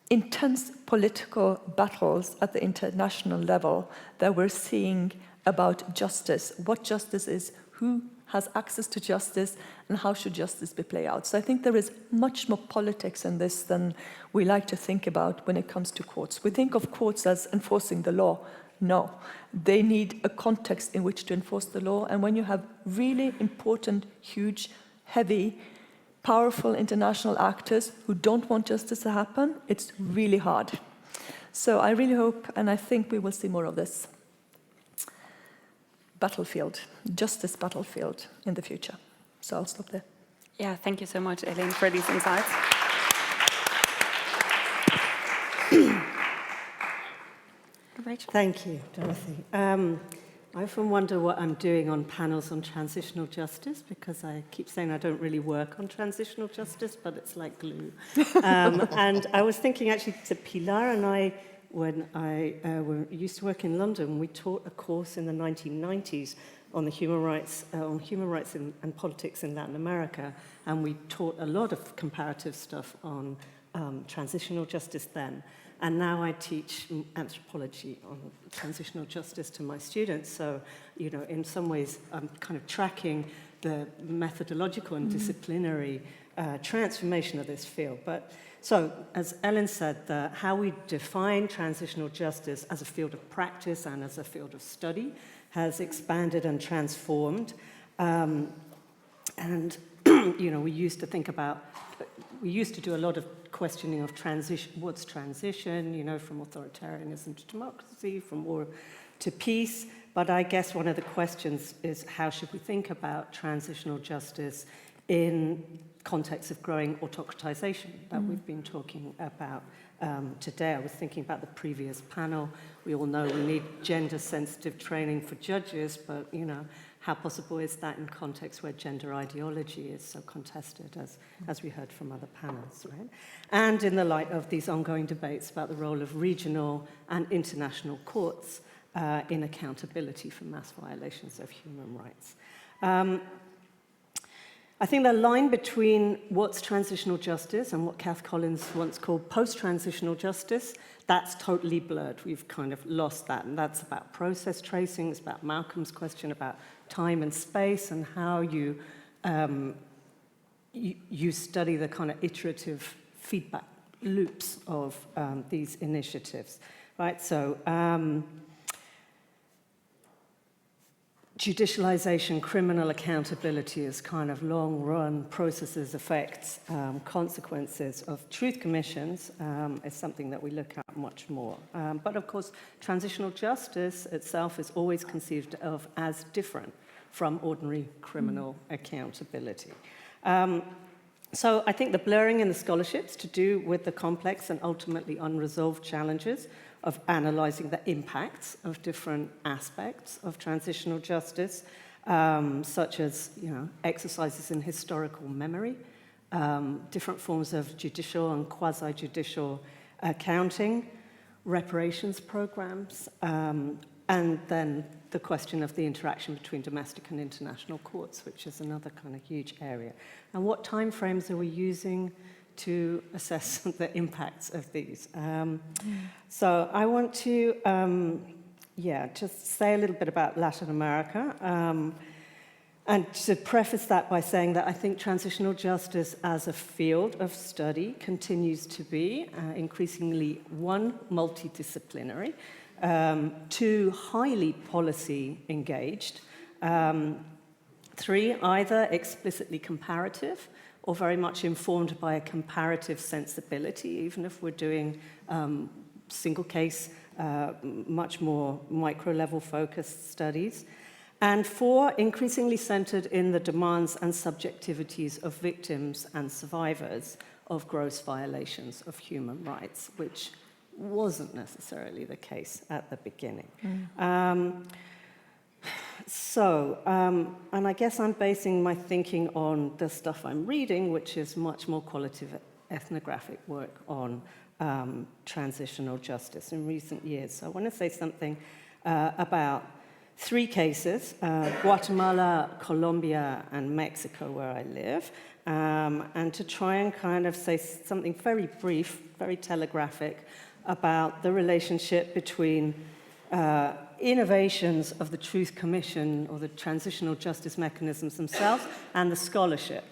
B: intense political battles at the international level that we're seeing about justice, what justice is, who has access to justice, and how should justice be played out. So I think there is much more politics in this than we like to think about when it comes to courts. We think of courts as enforcing the law. No, they need a context in which to enforce the law, and when you have really important, huge, heavy, powerful international actors who don't want justice to happen, it's really hard. So I really hope, and I think we will see more of this battlefield, justice battlefield in the future. So I'll stop there.
M: Yeah, thank you so much, Elaine, for these insights.
L: Thank you, Dorothy. I often wonder what I'm doing on panels on transitional justice, because I keep saying I don't really work on transitional justice, but it's like glue. And I was thinking actually to Pilar and I, when I used to work in London, we taught a course in the 1990s on the human rights and politics in Latin America, and we taught a lot of comparative stuff on transitional justice then. And now I teach anthropology on transitional justice to my students. So, you know, in some ways, I'm kind of tracking the methodological and disciplinary transformation of this field. But So, as Ellen said, how we define transitional justice as a field of practice and as a field of study has expanded and transformed. And, we used to think about, we used to do a lot of questioning of transition, what's transition, from authoritarianism to democracy, from war to peace. But I guess one of the questions is how should we think about transitional justice in context of growing autocratization that we've been talking about today. I was thinking about the previous panel. We all know we need gender-sensitive training for judges, but, how possible is that in context where gender ideology is so contested, as we heard from other panels, right? And in the light of these ongoing debates about the role of regional and international courts in accountability for mass violations of human rights. I think the line between what's transitional justice and what Kath Collins once called post-transitional justice, that's totally blurred. We've kind of lost that, and that's about process tracing, it's about Malcolm's question about time and space and how you study the kind of iterative feedback loops of these initiatives, right? So, judicialization, criminal accountability is kind of long-run processes, effects, consequences of truth commissions is something that we look at much more. But of course, transitional justice itself is always conceived of as different from ordinary criminal accountability. So I think the blurring in the scholarships to do with the complex and ultimately unresolved challenges of analyzing the impacts of different aspects of transitional justice, such as exercises in historical memory, different forms of judicial and quasi-judicial accounting, reparations programs, and then the question of the interaction between domestic and international courts, which is another kind of huge area. And what timeframes are we using to assess the impacts of these? So I want to, just say a little bit about Latin America, and to preface that by saying that I think transitional justice as a field of study continues to be increasingly, one, multidisciplinary, two, highly policy engaged, three, either explicitly comparative or very much informed by a comparative sensibility, even if we're doing single case, much more micro-level focused studies. And four, increasingly centered in the demands and subjectivities of victims and survivors of gross violations of human rights, which wasn't necessarily the case at the beginning. And I guess I'm basing my thinking on the stuff I'm reading, which is much more qualitative ethnographic work on transitional justice in recent years. So I want to say something about three cases, Guatemala, Colombia, and Mexico, where I live, and to try and kind of say something very brief, very telegraphic, about the relationship between innovations of the Truth Commission or the transitional justice mechanisms themselves and the scholarship,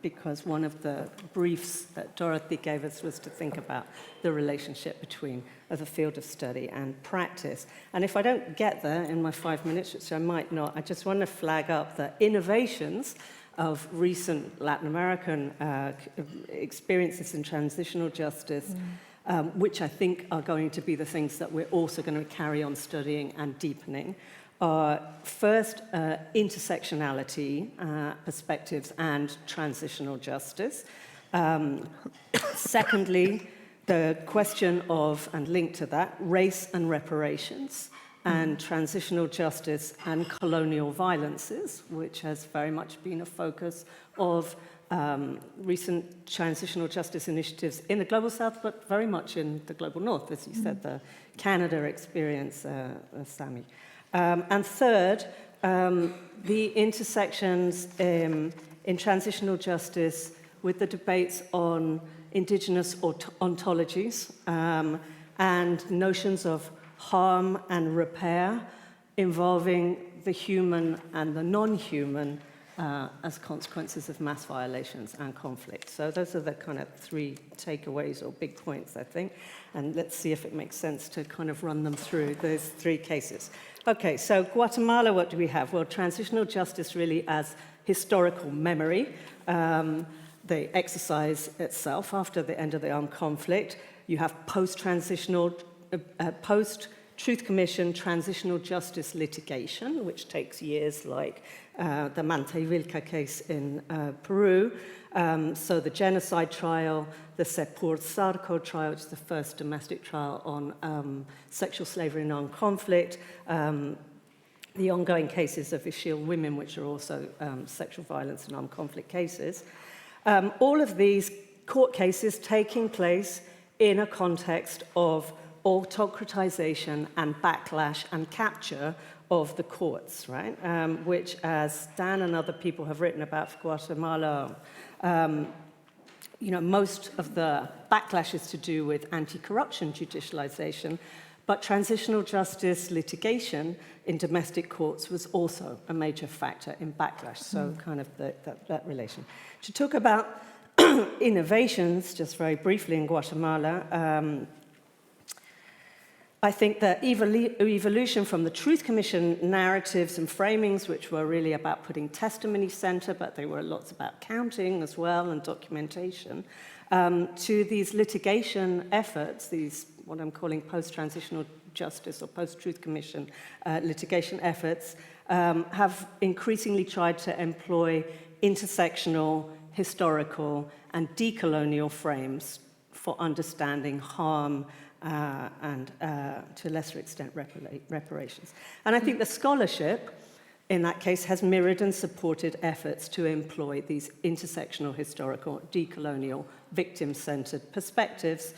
L: because one of the briefs that Dorothy gave us was to think about the relationship between the field of study and practice. And if I don't get there in my 5 minutes, which I might not, I just want to flag up the innovations of recent Latin American experiences in transitional justice, which I think are going to be the things that we're also going to carry on studying and deepening. First, intersectionality perspectives and transitional justice. Secondly, the question of, and linked to that, race and reparations, and transitional justice and colonial violences, which has very much been a focus of recent transitional justice initiatives in the Global South, but very much in the Global North, as you said, the Canada experience, Sami. And third, the intersections in transitional justice with the debates on indigenous ontologies and notions of harm and repair involving the human and the non-human as consequences of mass violations and conflict. So those are the kind of 3 takeaways or big points, I think. And let's see if it makes sense to kind of run them through those 3 cases. Okay, so Guatemala, what do we have? Well, transitional justice really as historical memory. The exercise itself after the end of the armed conflict. You have post-Truth Commission transitional justice litigation, which takes years, like the Manta y Vilca case in Peru. So the genocide trial, the Sepur Sarko trial, which is the first domestic trial on sexual slavery and armed conflict. The ongoing cases of Ishil women, which are also sexual violence and armed conflict cases. All of these court cases taking place in a context of autocratization and backlash and capture of the courts, right? Which, as Dan and other people have written about for Guatemala, most of the backlash is to do with anti-corruption judicialization, but transitional justice litigation in domestic courts was also a major factor in backlash, so kind of that relation. To talk about innovations, just very briefly in Guatemala, I think the evolution from the Truth Commission narratives and framings, which were really about putting testimony center, but they were lots about counting as well and documentation, to these litigation efforts, these what I'm calling post-transitional justice or post-Truth Commission litigation efforts, have increasingly tried to employ intersectional, historical, and decolonial frames for understanding harm and, to a lesser extent, reparations. And I think the scholarship, in that case, has mirrored and supported efforts to employ these intersectional, historical, decolonial, victim-centered perspectives.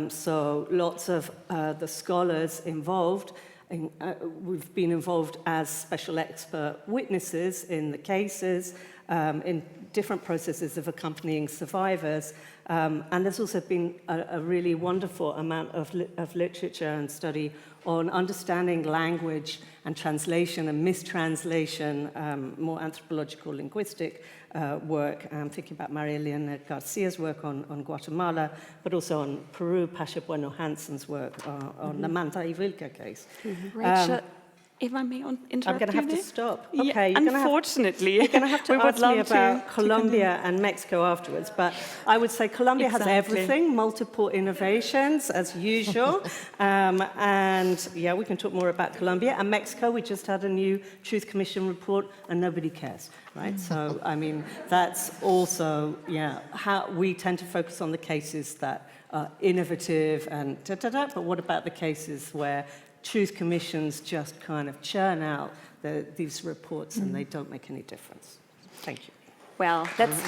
L: So lots of the scholars involved, we've been involved as special expert witnesses in the cases, in different processes of accompanying survivors. And there's also been a really wonderful amount of literature and study on understanding language and translation and mistranslation, more anthropological linguistic work. I'm thinking about Maria Elena Garcia's work on Guatemala, but also on Peru, Pasha Bueno Hansen's work on the Manta y Vilca case.
M: Rachel, if I may interrupt
L: I'm going to have
M: you
L: to stop.
M: Yeah,
L: Okay,
M: unfortunately.
L: You're going to have to ask me about Colombia
M: continue.
L: and Mexico afterwards, but I would say Colombia has everything, multiple innovations as usual, and yeah, we can talk more about Colombia. And Mexico, we just had a new Truth Commission report, and nobody cares, right? So, I mean, that's also, yeah, how we tend to focus on the cases that are innovative and da-da-da, but what about the cases where Truth Commissions just kind of churn out these reports and they don't make any difference? Thank you.
M: Well, let's...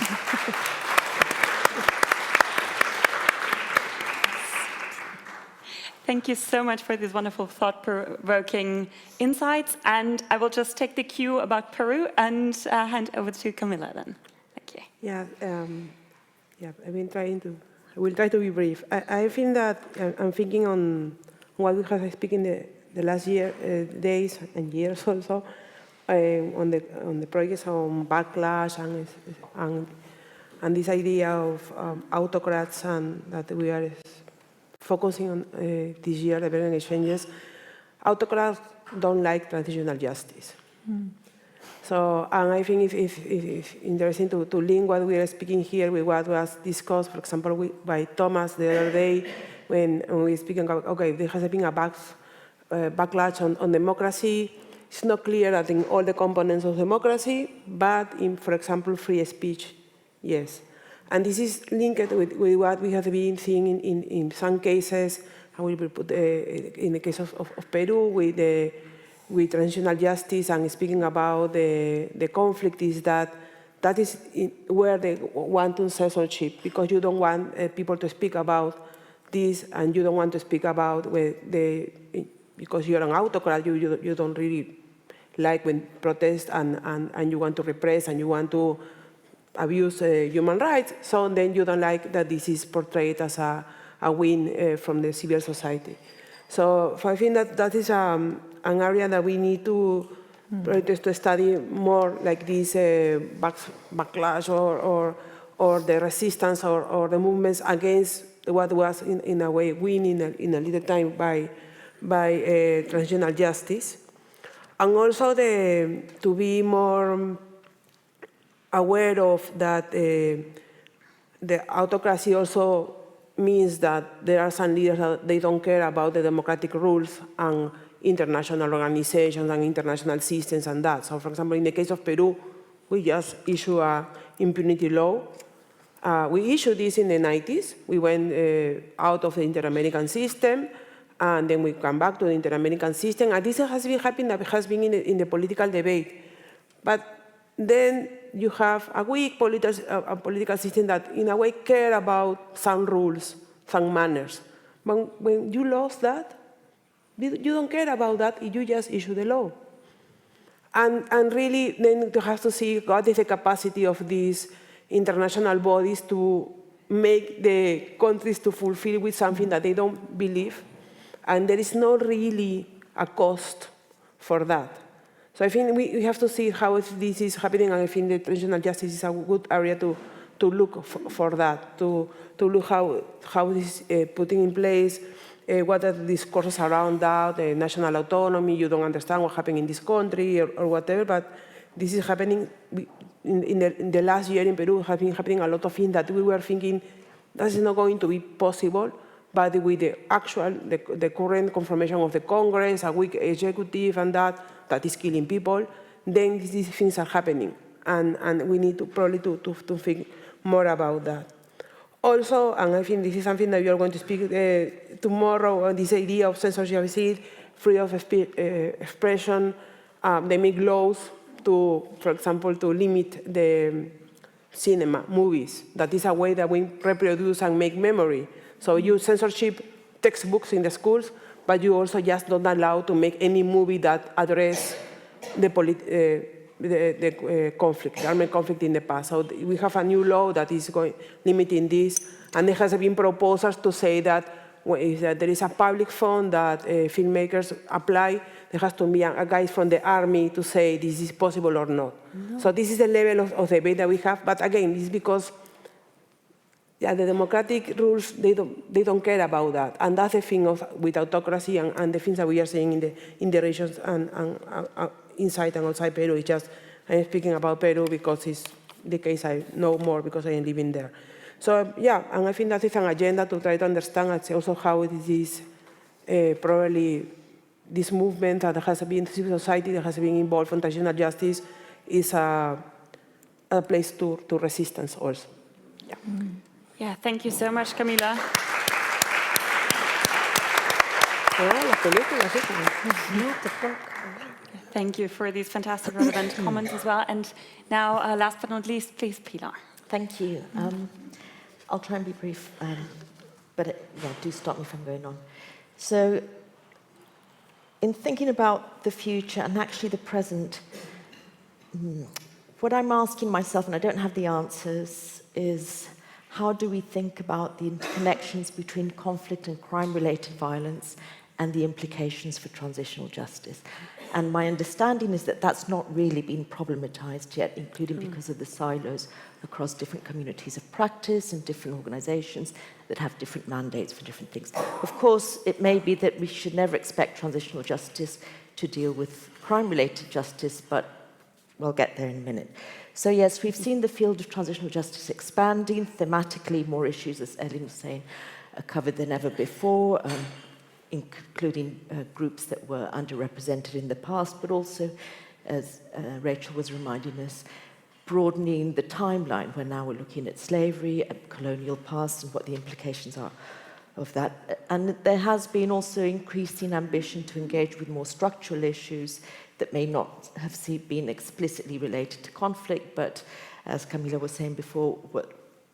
M: Thank you so much for these wonderful thought-provoking insights. And I will just take the cue about Peru and hand over to Camilla then. Thank you.
E: Yeah, I will try to be brief. I think that I'm thinking on what we have spoken the last days and years also on the projects on backlash and this idea of autocrats and that we are focusing on this year, the Berlin exchanges. Autocrats don't like transitional justice. So, and I think it's interesting to link what we are speaking here with what was discussed, for example, by Thomas the other day, when we speaking about, okay, there has been a backlash on democracy. It's not clear that in all the components of democracy, but in, for example, free speech, yes. And this is linked with what we have been seeing in some cases. I will put in the case of Peru with transitional justice and speaking about the conflict is that is where they want censorship, because you don't want people to speak about this, and you don't want to speak about because you're an autocrat, you don't really like when protest and you want to repress and you want to abuse human rights, so then you don't like that this is portrayed as a win from the civil society. So I think that is an area that we need to to study more like this backlash or the resistance or the movements against what was in a way winning in a little time by transitional justice. And also to be more aware of that the autocracy also means that there are some leaders that they don't care about the democratic rules and international organizations and international systems and that. So for example, in the case of Peru, we just issued an impunity law. We issued this in the 90s. We went out of the Inter-American system, and then we come back to the Inter-American system. And this has been happening, that has been in the political debate. But then you have a weak political system that, in a way, care about some rules, some manners. But when you lost that, you don't care about that, you just issue the law. And really, then you have to see what is the capacity of these international bodies to make the countries to fulfill with something that they don't believe. And there is not really a cost for that. So I think we have to see how this is happening, and I think the transitional justice is a good area to look for that, to look how this is putting in place, what are the discourses around that, national autonomy, you don't understand what happened in this country or whatever, but this is happening in the last year in Peru, has been happening a lot of things that we were thinking that is not going to be possible, but with the actual, the current confirmation of the Congress, a weak executive and that is killing people, then these things are happening. And we need to probably to think more about that. Also, and I think this is something that we are going to speak tomorrow, on this idea of censorship, freedom of expression. They make laws to, for example, to limit the cinema, movies. That is a way that we reproduce and make memory. So you censorship textbooks in the schools, but you also just not allowed to make any movie that address the conflict, the armed conflict in the past. So we have a new law that is limiting this, and there has been proposals to say that if there is a public fund that filmmakers apply, there has to be a guy from the army to say this is possible or not. No. So this is the level of debate that we have, but again, this is because the democratic rules, they don't care about that. And that's the thing with autocracy and the things that we are seeing in the regions and inside and outside Peru. It's just, I'm speaking about Peru because it's the case I know more because I am living there. So yeah, and I think that is an agenda to try to understand also how it is probably this movement that has been civil society that has been involved in transitional justice is a place to resistance also. Yeah.
M: Yeah, thank you so much, Camila. Thank you for these fantastic, relevant comments as well. And now, last but not least, please, Pilar.
A: Thank you. I'll try and be brief, but do stop me if I'm going on. So, in thinking about the future and actually the present, what I'm asking myself, and I don't have the answers, is how do we think about the interconnections between conflict and crime-related violence and the implications for transitional justice? And my understanding is that that's not really been problematized yet, including because of the silos across different communities of practice and different organizations that have different mandates for different things. Of course, it may be that we should never expect transitional justice to deal with crime-related justice, but we'll get there in a minute. So yes, we've seen the field of transitional justice expanding, thematically more issues, as Ellen was saying, are covered than ever before, including groups that were underrepresented in the past, but also, as Rachel was reminding us, broadening the timeline, where now we're looking at slavery and colonial past and what the implications are of that. And there has been also increasing ambition to engage with more structural issues that may not have been explicitly related to conflict, but as Camila was saying before,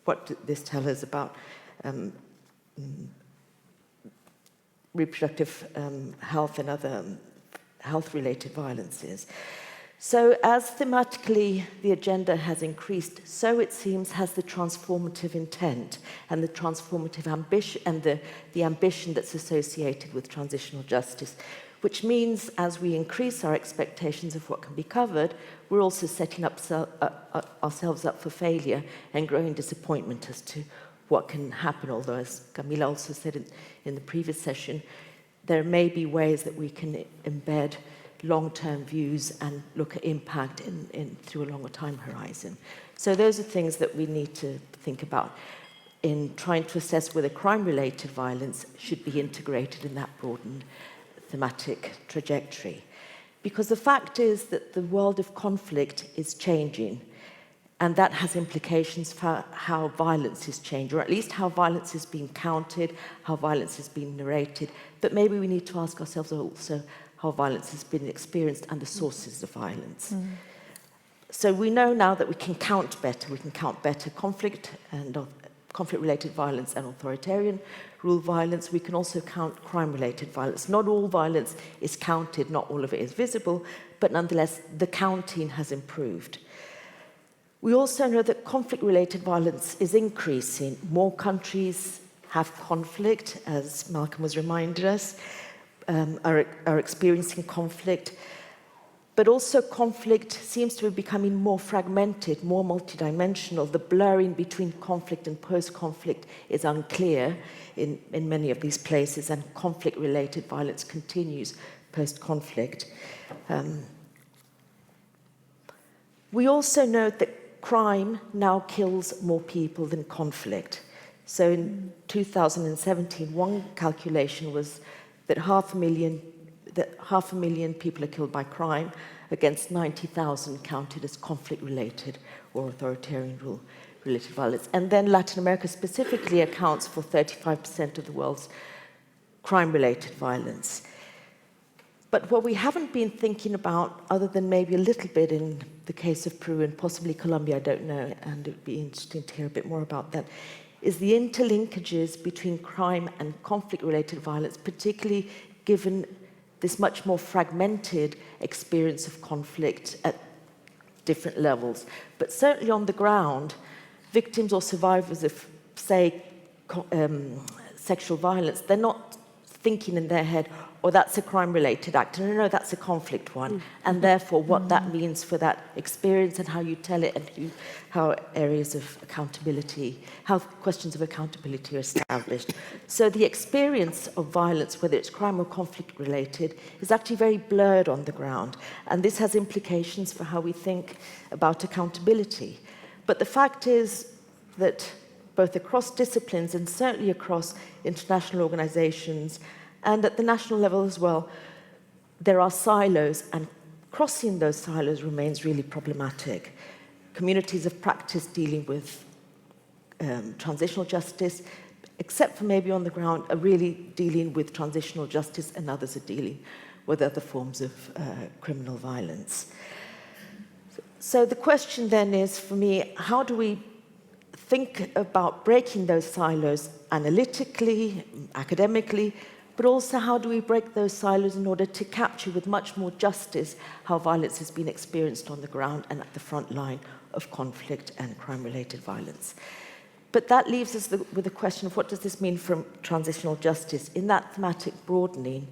A: what did this tell us about reproductive health and other health-related violences. So as thematically the agenda has increased, so it seems has the transformative intent and the transformative ambition and the ambition that's associated with transitional justice, which means as we increase our expectations of what can be covered, we're also setting up ourselves up for failure and growing disappointment as to what can happen, although, as Camila also said in the previous session, there may be ways that we can embed long-term views and look at impact through a longer time horizon. So those are things that we need to think about in trying to assess whether crime-related violence should be integrated in that broadened thematic trajectory. Because the fact is that the world of conflict is changing, and that has implications for how violence is changing, or at least how violence is being counted, how violence is being narrated. But maybe we need to ask ourselves also how violence has been experienced and the sources of violence. So we know now that we can count better. We can count better conflict and conflict-related violence and authoritarian rule violence. We can also count crime-related violence. Not all violence is counted, not all of it is visible, but nonetheless, the counting has improved. We also know that conflict-related violence is increasing. More countries have conflict, as Malcolm was reminded us, are experiencing conflict. But also conflict seems to be becoming more fragmented, more multidimensional. The blurring between conflict and post-conflict is unclear in many of these places, and conflict-related violence continues post-conflict. We also note that crime now kills more people than conflict. So in 2017, one calculation was that half a million people are killed by crime against 90,000 counted as conflict-related or authoritarian rule-related violence. And then Latin America specifically accounts for 35% of the world's crime-related violence. But what we haven't been thinking about, other than maybe a little bit in the case of Peru and possibly Colombia, I don't know, and it would be interesting to hear a bit more about that, is the interlinkages between crime and conflict-related violence, particularly given this much more fragmented experience of conflict at different levels. But certainly on the ground, victims or survivors of, say, sexual violence, they're not thinking in their head, oh, that's a crime-related act. No, that's a conflict one. And therefore, what that means for that experience and how you tell it and how areas of accountability, how questions of accountability are established. So the experience of violence, whether it's crime or conflict-related, is actually very blurred on the ground. And this has implications for how we think about accountability. But the fact is that both across disciplines and certainly across international organizations and at the national level as well, there are silos, and crossing those silos remains really problematic. Communities of practice dealing with transitional justice, except for maybe on the ground, are really dealing with transitional justice, and others are dealing with other forms of criminal violence. So the question then is, for me, how do we think about breaking those silos analytically, academically, but also how do we break those silos in order to capture with much more justice how violence has been experienced on the ground and at the front line of conflict and crime-related violence. But that leaves us with the question of what does this mean for transitional justice? In that thematic broadening,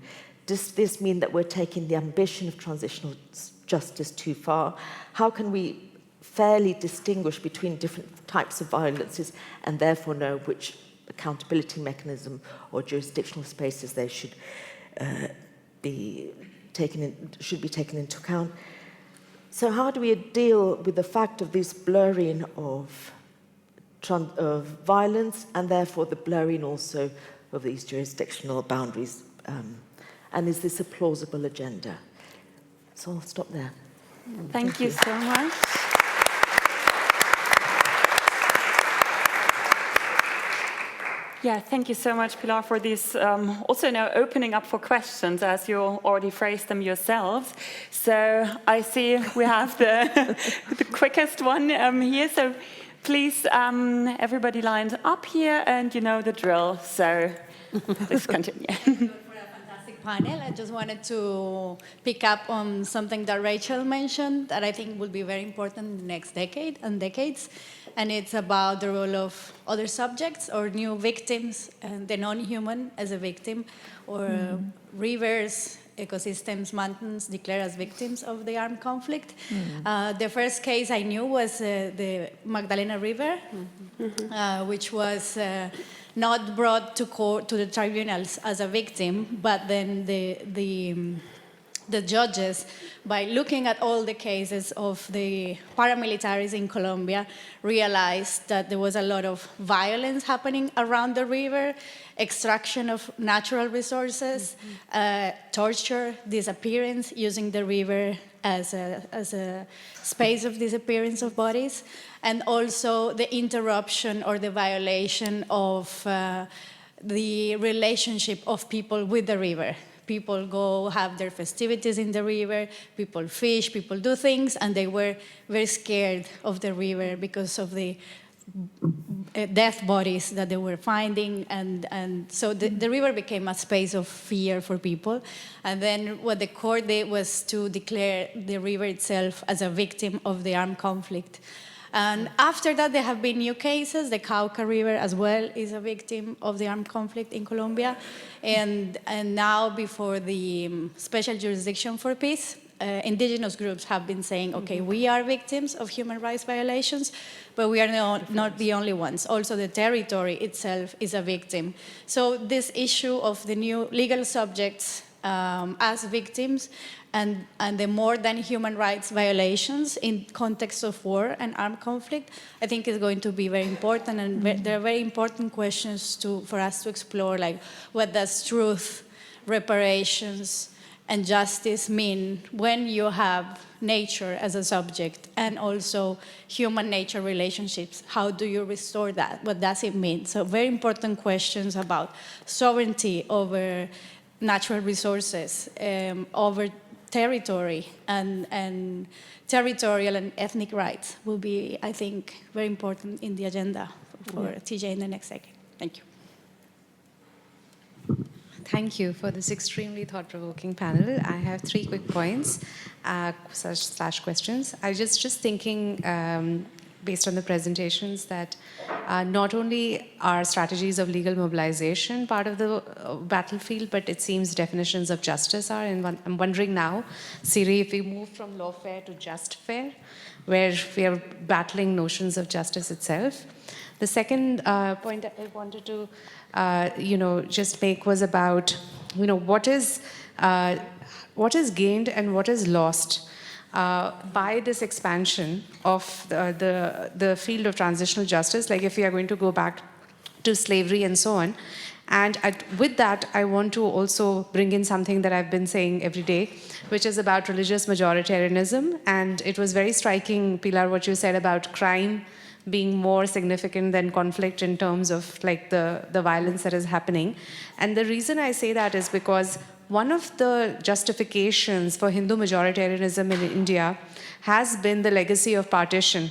A: does this mean that we're taking the ambition of transitional justice too far? How can we fairly distinguish between different types of violences and therefore know which accountability mechanism or jurisdictional spaces they should be taken into account? So how do we deal with the fact of this blurring of violence and therefore the blurring also of these jurisdictional boundaries? And is this a plausible agenda? So I'll stop there.
M: Thank you so much. Yeah, thank you so much, Pilar, for this also now opening up for questions, as you already phrased them yourselves. So I see we have the quickest one here. So please, everybody lined up here, and you know the drill. So please continue.
N: Panel. I just wanted to pick up on something that Rachel mentioned that I think will be very important in the next decade and decades, and it's about the role of other subjects or new victims and the non-human as a victim, or reverse ecosystems, mountains declared as victims of the armed conflict. The first case I knew was the Magdalena River, which was not brought to court, to the tribunals as a victim, but then the judges, by looking at all the cases of the paramilitaries in Colombia, realized that there was a lot of violence happening around the river, extraction of natural resources, torture, disappearance, using the river as a space of disappearance of bodies, and also the interruption or the violation of the relationship of people with the river. People go have their festivities in the river, people fish, people do things, and they were very scared of the river because of the death bodies that they were finding, and so the river became a space of fear for people. And then what the court did was to declare the river itself as a victim of the armed conflict. And after that, there have been new cases. The Cauca River as well is a victim of the armed conflict in Colombia. And now before the Special Jurisdiction for Peace, indigenous groups have been saying, okay, we are victims of human rights violations, but we are not the only ones. Also, the territory itself is a victim. So this issue of the new legal subjects as victims and the more than human rights violations in context of war and armed conflict, I think is going to be very important. And there are very important questions for us to explore, like what does truth, reparations, and justice mean when you have nature as a subject and also human-nature relationships? How do you restore that? What does it mean? So very important questions about sovereignty over natural resources, over territory, and territorial and ethnic rights will be, I think, very important in the agenda for TJ in the next decade. Thank you.
J: Thank you for this extremely thought-provoking panel. I have 3 quick points slash questions. I was just thinking, based on the presentations, that not only are strategies of legal mobilization part of the battlefield, but it seems definitions of justice are. And I'm wondering now, Siri, if we move from lawfare to just fair, where we are battling notions of justice itself. The second point that I wanted to just make was about, what is gained and what is lost by this expansion of the field of transitional justice, like if we are going to go back to slavery and so on. And with that, I want to also bring in something that I've been saying every day, which is about religious majoritarianism. And it was very striking, Pilar, what you said about crime being more significant than conflict in terms of like the violence that is happening. And the reason I say that is because one of the justifications for Hindu majoritarianism in India has been the legacy of partition.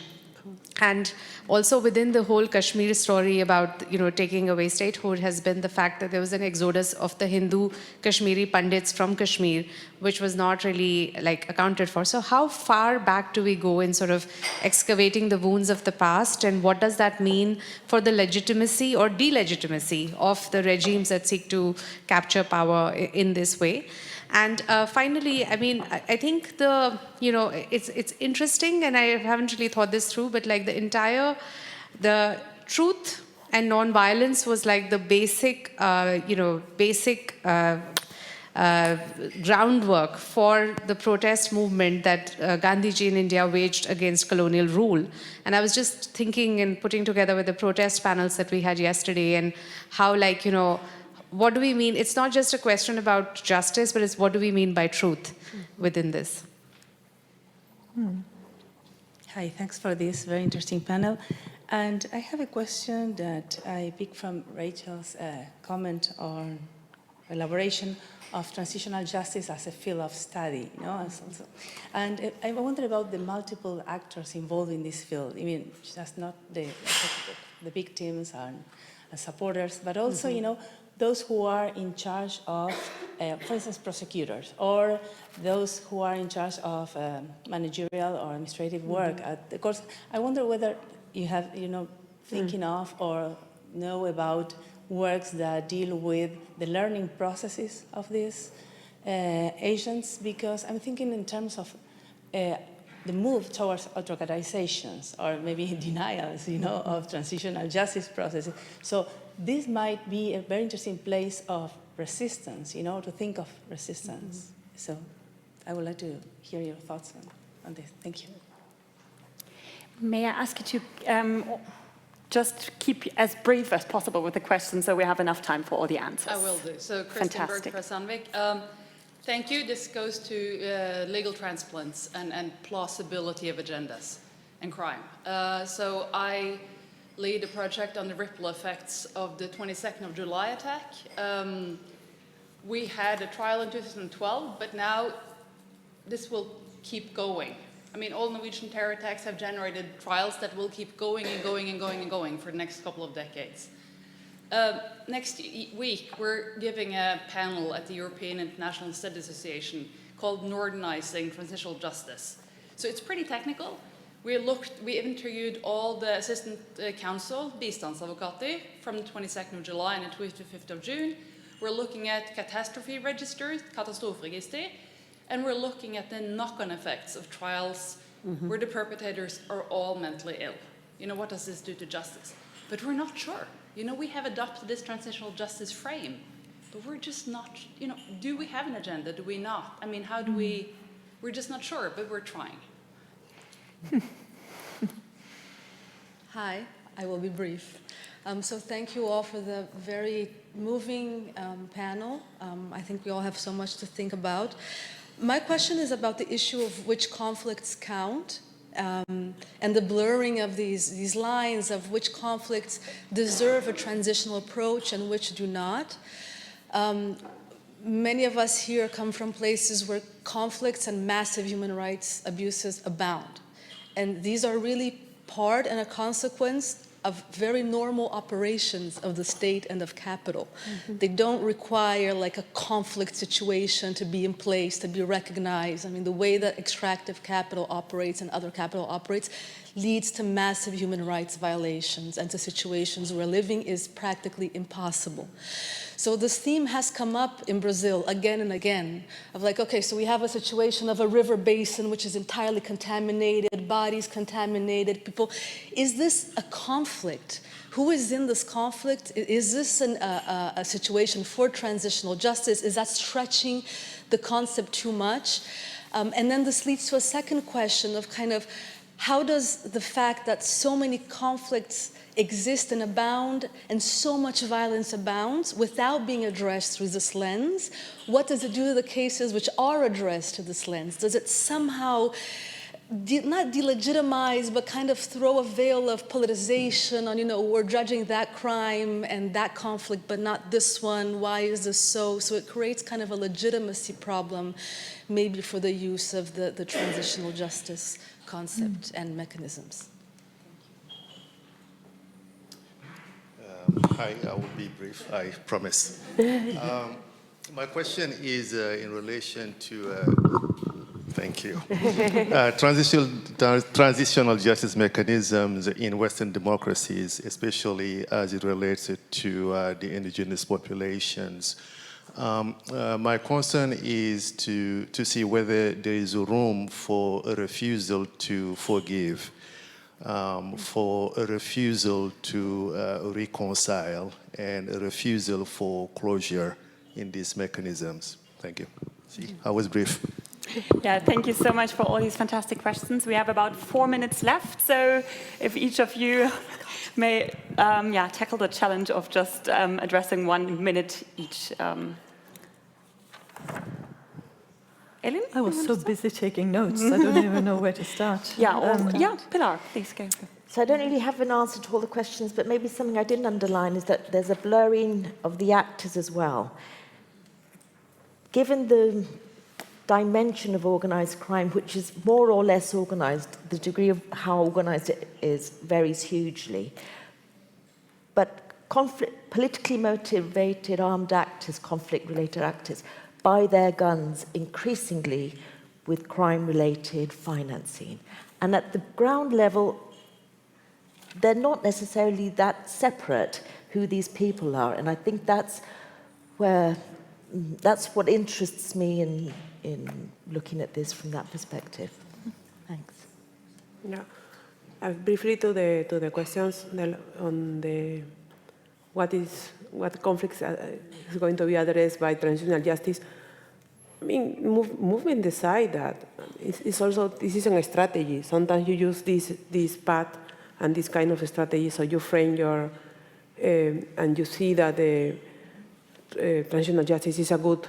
J: And also within the whole Kashmir story about, taking away statehood has been the fact that there was an exodus of the Hindu Kashmiri Pandits from Kashmir, which was not really accounted for. So how far back do we go in sort of excavating the wounds of the past, and what does that mean for the legitimacy or delegitimacy of the regimes that seek to capture power in this way? And finally, I think it's interesting, and I haven't really thought this through, but the truth and non-violence was like the basic groundwork for the protest movement that Gandhiji in India waged against colonial rule. And I was just thinking and putting together with the protest panels that we had yesterday, and how what do we mean? It's not just a question about justice, but it's what do we mean by truth within this?
O: Hi, thanks for this very interesting panel. And I have a question that I picked from Rachel's comment on elaboration of transitional justice as a field of study. And I wonder about the multiple actors involved in this field. Just not the victims and supporters, but also, those who are in charge of, for instance, prosecutors, or those who are in charge of managerial or administrative work at the courts. I wonder whether you have, thinking of or know about works that deal with the learning processes of this agents, because I'm thinking in terms of the move towards autocratizations or maybe denials, of transitional justice processes. So this might be a very interesting place of resistance, to think of resistance. So I would like to hear your thoughts on this. Thank you.
M: May I ask you to just keep as brief as possible with the questions so we have enough time for all the answers?
P: I will do. So, Christian Berg-Sandvik, thank you. This goes to legal transplants and plausibility of agendas and crime. So I lead a project on the ripple effects of the 22nd of July attack. We had a trial in 2012, but now this will keep going. I mean, all Norwegian terror attacks have generated trials that will keep going and going and going and going for the next couple of decades. Next week, we're giving a panel at the European International Studies Association called Northernizing Transitional Justice. So it's pretty technical. We interviewed all the assistant counsel, bistandsadvokater, from the 22nd of July and the 25th of June. We're looking at catastrophe registers, katastroferegister, and we're looking at the knock-on effects of trials where the perpetrators are all mentally ill. What does this do to justice? But we're not sure. We have adopted this transitional justice frame, but we're just not, do we have an agenda? Do we not? I mean, how do we're just not sure, but we're trying.
Q: Hi, I will be brief. So thank you all for the very moving panel. I think we all have so much to think about. My question is about the issue of which conflicts count, and the blurring of these lines of which conflicts deserve a transitional approach and which do not. Many of us here come from places where conflicts and massive human rights abuses abound. And these are really part and a consequence of very normal operations of the state and of capital. They don't require like a conflict situation to be in place, to be recognized. I mean, the way that extractive capital operates and other capital operates leads to massive human rights violations and to situations where living is practically impossible. So this theme has come up in Brazil again and again of like, okay, so we have a situation of a river basin which is entirely contaminated, bodies contaminated, people. Is this a conflict? Who is in this conflict? Is this a situation for transitional justice? Is that stretching the concept too much? And then this leads to a second question of kind of how does the fact that so many conflicts exist and abound and so much violence abounds without being addressed through this lens, what does it do to the cases which are addressed through this lens? Does it somehow not delegitimize, but kind of throw a veil of politicization on, we're judging that crime and that conflict, but not this one. Why is this so? So it creates kind of a legitimacy problem, maybe for the use of the transitional justice concept and mechanisms.
R: Hi, I will be brief, I promise. My question is in relation to, thank you, transitional justice mechanisms in Western democracies, especially as it relates to the indigenous populations. My concern is to see whether there is room for a refusal to forgive, for a refusal to reconcile, and a refusal for closure in these mechanisms. Thank you. See, I was brief.
M: Yeah, thank you so much for all these fantastic questions. We have about 4 minutes left, so if each of you may tackle the challenge of just addressing 1 minute each.
B: Ellen? I was so busy taking notes, I don't even know where to start.
M: Pilar, please go.
A: So I don't really have an answer to all the questions, but maybe something I didn't underline is that there's a blurring of the actors as well. Given the dimension of organized crime, which is more or less organized, the degree of how organized it is varies hugely. But politically motivated armed actors, conflict-related actors, buy their guns increasingly with crime-related financing. And at the ground level, they're not necessarily that separate who these people are. And I think that's where that's what interests me in looking at this from that perspective. Thanks.
E: Yeah. Briefly to the questions on the what conflicts is going to be addressed by transitional justice. I mean, movement decide that. It's also, this isn't a strategy. Sometimes you use this path and this kind of strategy, so you frame your, and you see that the transitional justice is a good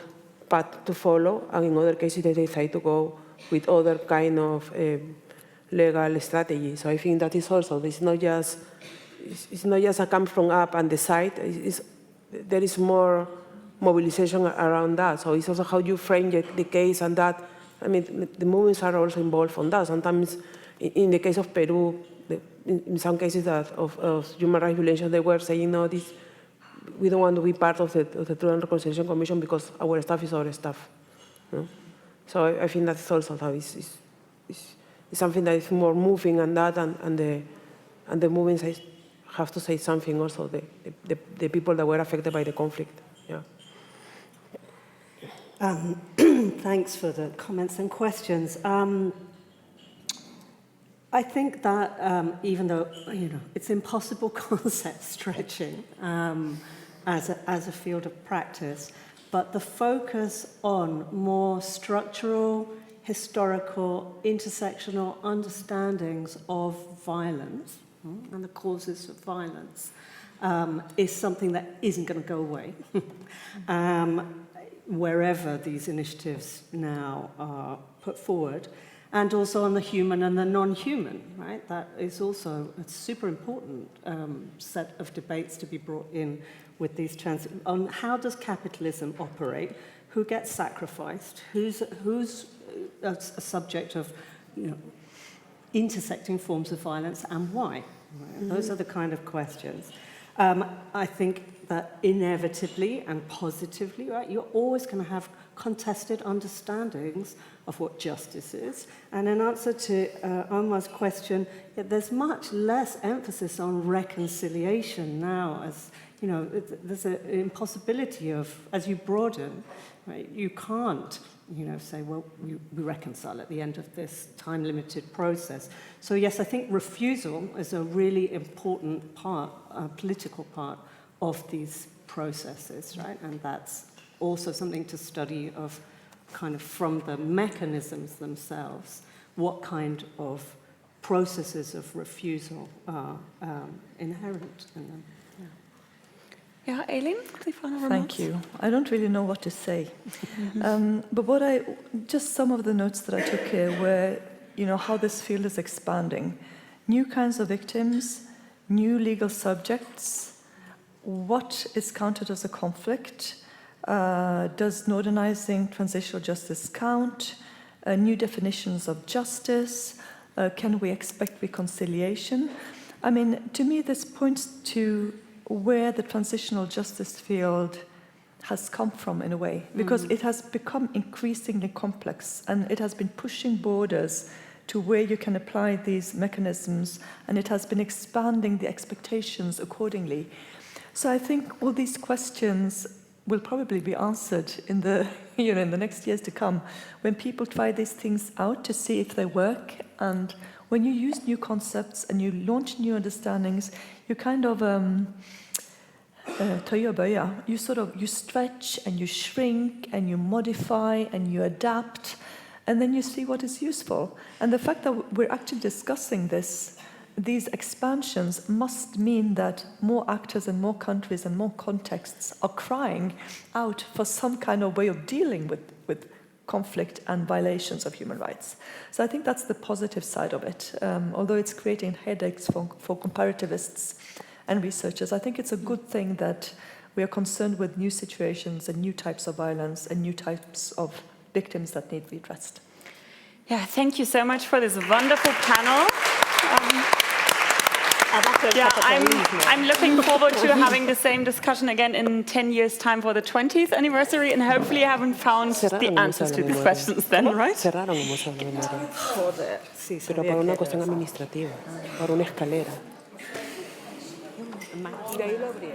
E: path to follow, and in other cases they decide to go with other kind of legal strategy. So I think that is also, it's not just a come from up and decide. There is more mobilization around that. So it's also how you frame the case, and that, I mean, the movements are also involved on that. Sometimes, in the case of Peru, in some cases of human rights violations, they were saying, no, we don't want to be part of the Truth and Reconciliation Commission because our staff is our staff. No? So I think that's also how it's something that is more moving, and that, and the movements have to say something also, the people that were affected by the conflict. Yeah.
L: Thanks for the comments and questions. I think that even though, it's impossible concept stretching as a field of practice, but the focus on more structural, historical, intersectional understandings of violence and the causes of violence is something that isn't going to go away. Wherever these initiatives now are put forward, and also on the human and the non-human, right? That is also a super important set of debates to be brought in with these on how does capitalism operate, who gets sacrificed, who's a subject of intersecting forms of violence, and why. Right? Those are the kind of questions. I think that inevitably and positively, right, you're always going to have contested understandings of what justice is. And in answer to Omar's question, there's much less emphasis on reconciliation now, as there's an impossibility of, as you broaden, right, you can't say, well, we reconcile at the end of this time-limited process. So yes, I think refusal is a really important part, a political part of these processes, right? And that's also something to study of kind of from the mechanisms themselves, what kind of processes of refusal are inherent in them.
M: Yeah, Aileen, the final remarks?
B: Thank you. I don't really know what to say. But just some of the notes that I took here were, how this field is expanding. New kinds of victims, new legal subjects, what is counted as a conflict, does northernizing transitional justice count, new definitions of justice, can we expect reconciliation? I mean, to me, this points to where the transitional justice field has come from in a way, because it has become increasingly complex, and it has been pushing borders to where you can apply these mechanisms, and it has been expanding the expectations accordingly. So I think all these questions will probably be answered in the in the next years to come, when people try these things out to see if they work. And when you use new concepts and you launch new understandings, you kind of you stretch and you shrink and you modify and you adapt, and then you see what is useful. And the fact that we're actually discussing these expansions must mean that more actors and more countries and more contexts are crying out for some kind of way of dealing with conflict and violations of human rights. So I think that's the positive side of it. Although it's creating headaches for comparativists and researchers, I think it's a good thing that we are concerned with new situations and new types of violence and new types of victims that need redressed.
M: Yeah, thank you so much for this wonderful panel. I'm looking forward to having the same discussion again in 10 years' time for the 20th anniversary, and hopefully I haven't found the answers to these questions then, right?
E: Cerraron el Museo del Memoria. Pero por una cuestión administrativa, por una escalera. De ahí lo abrí.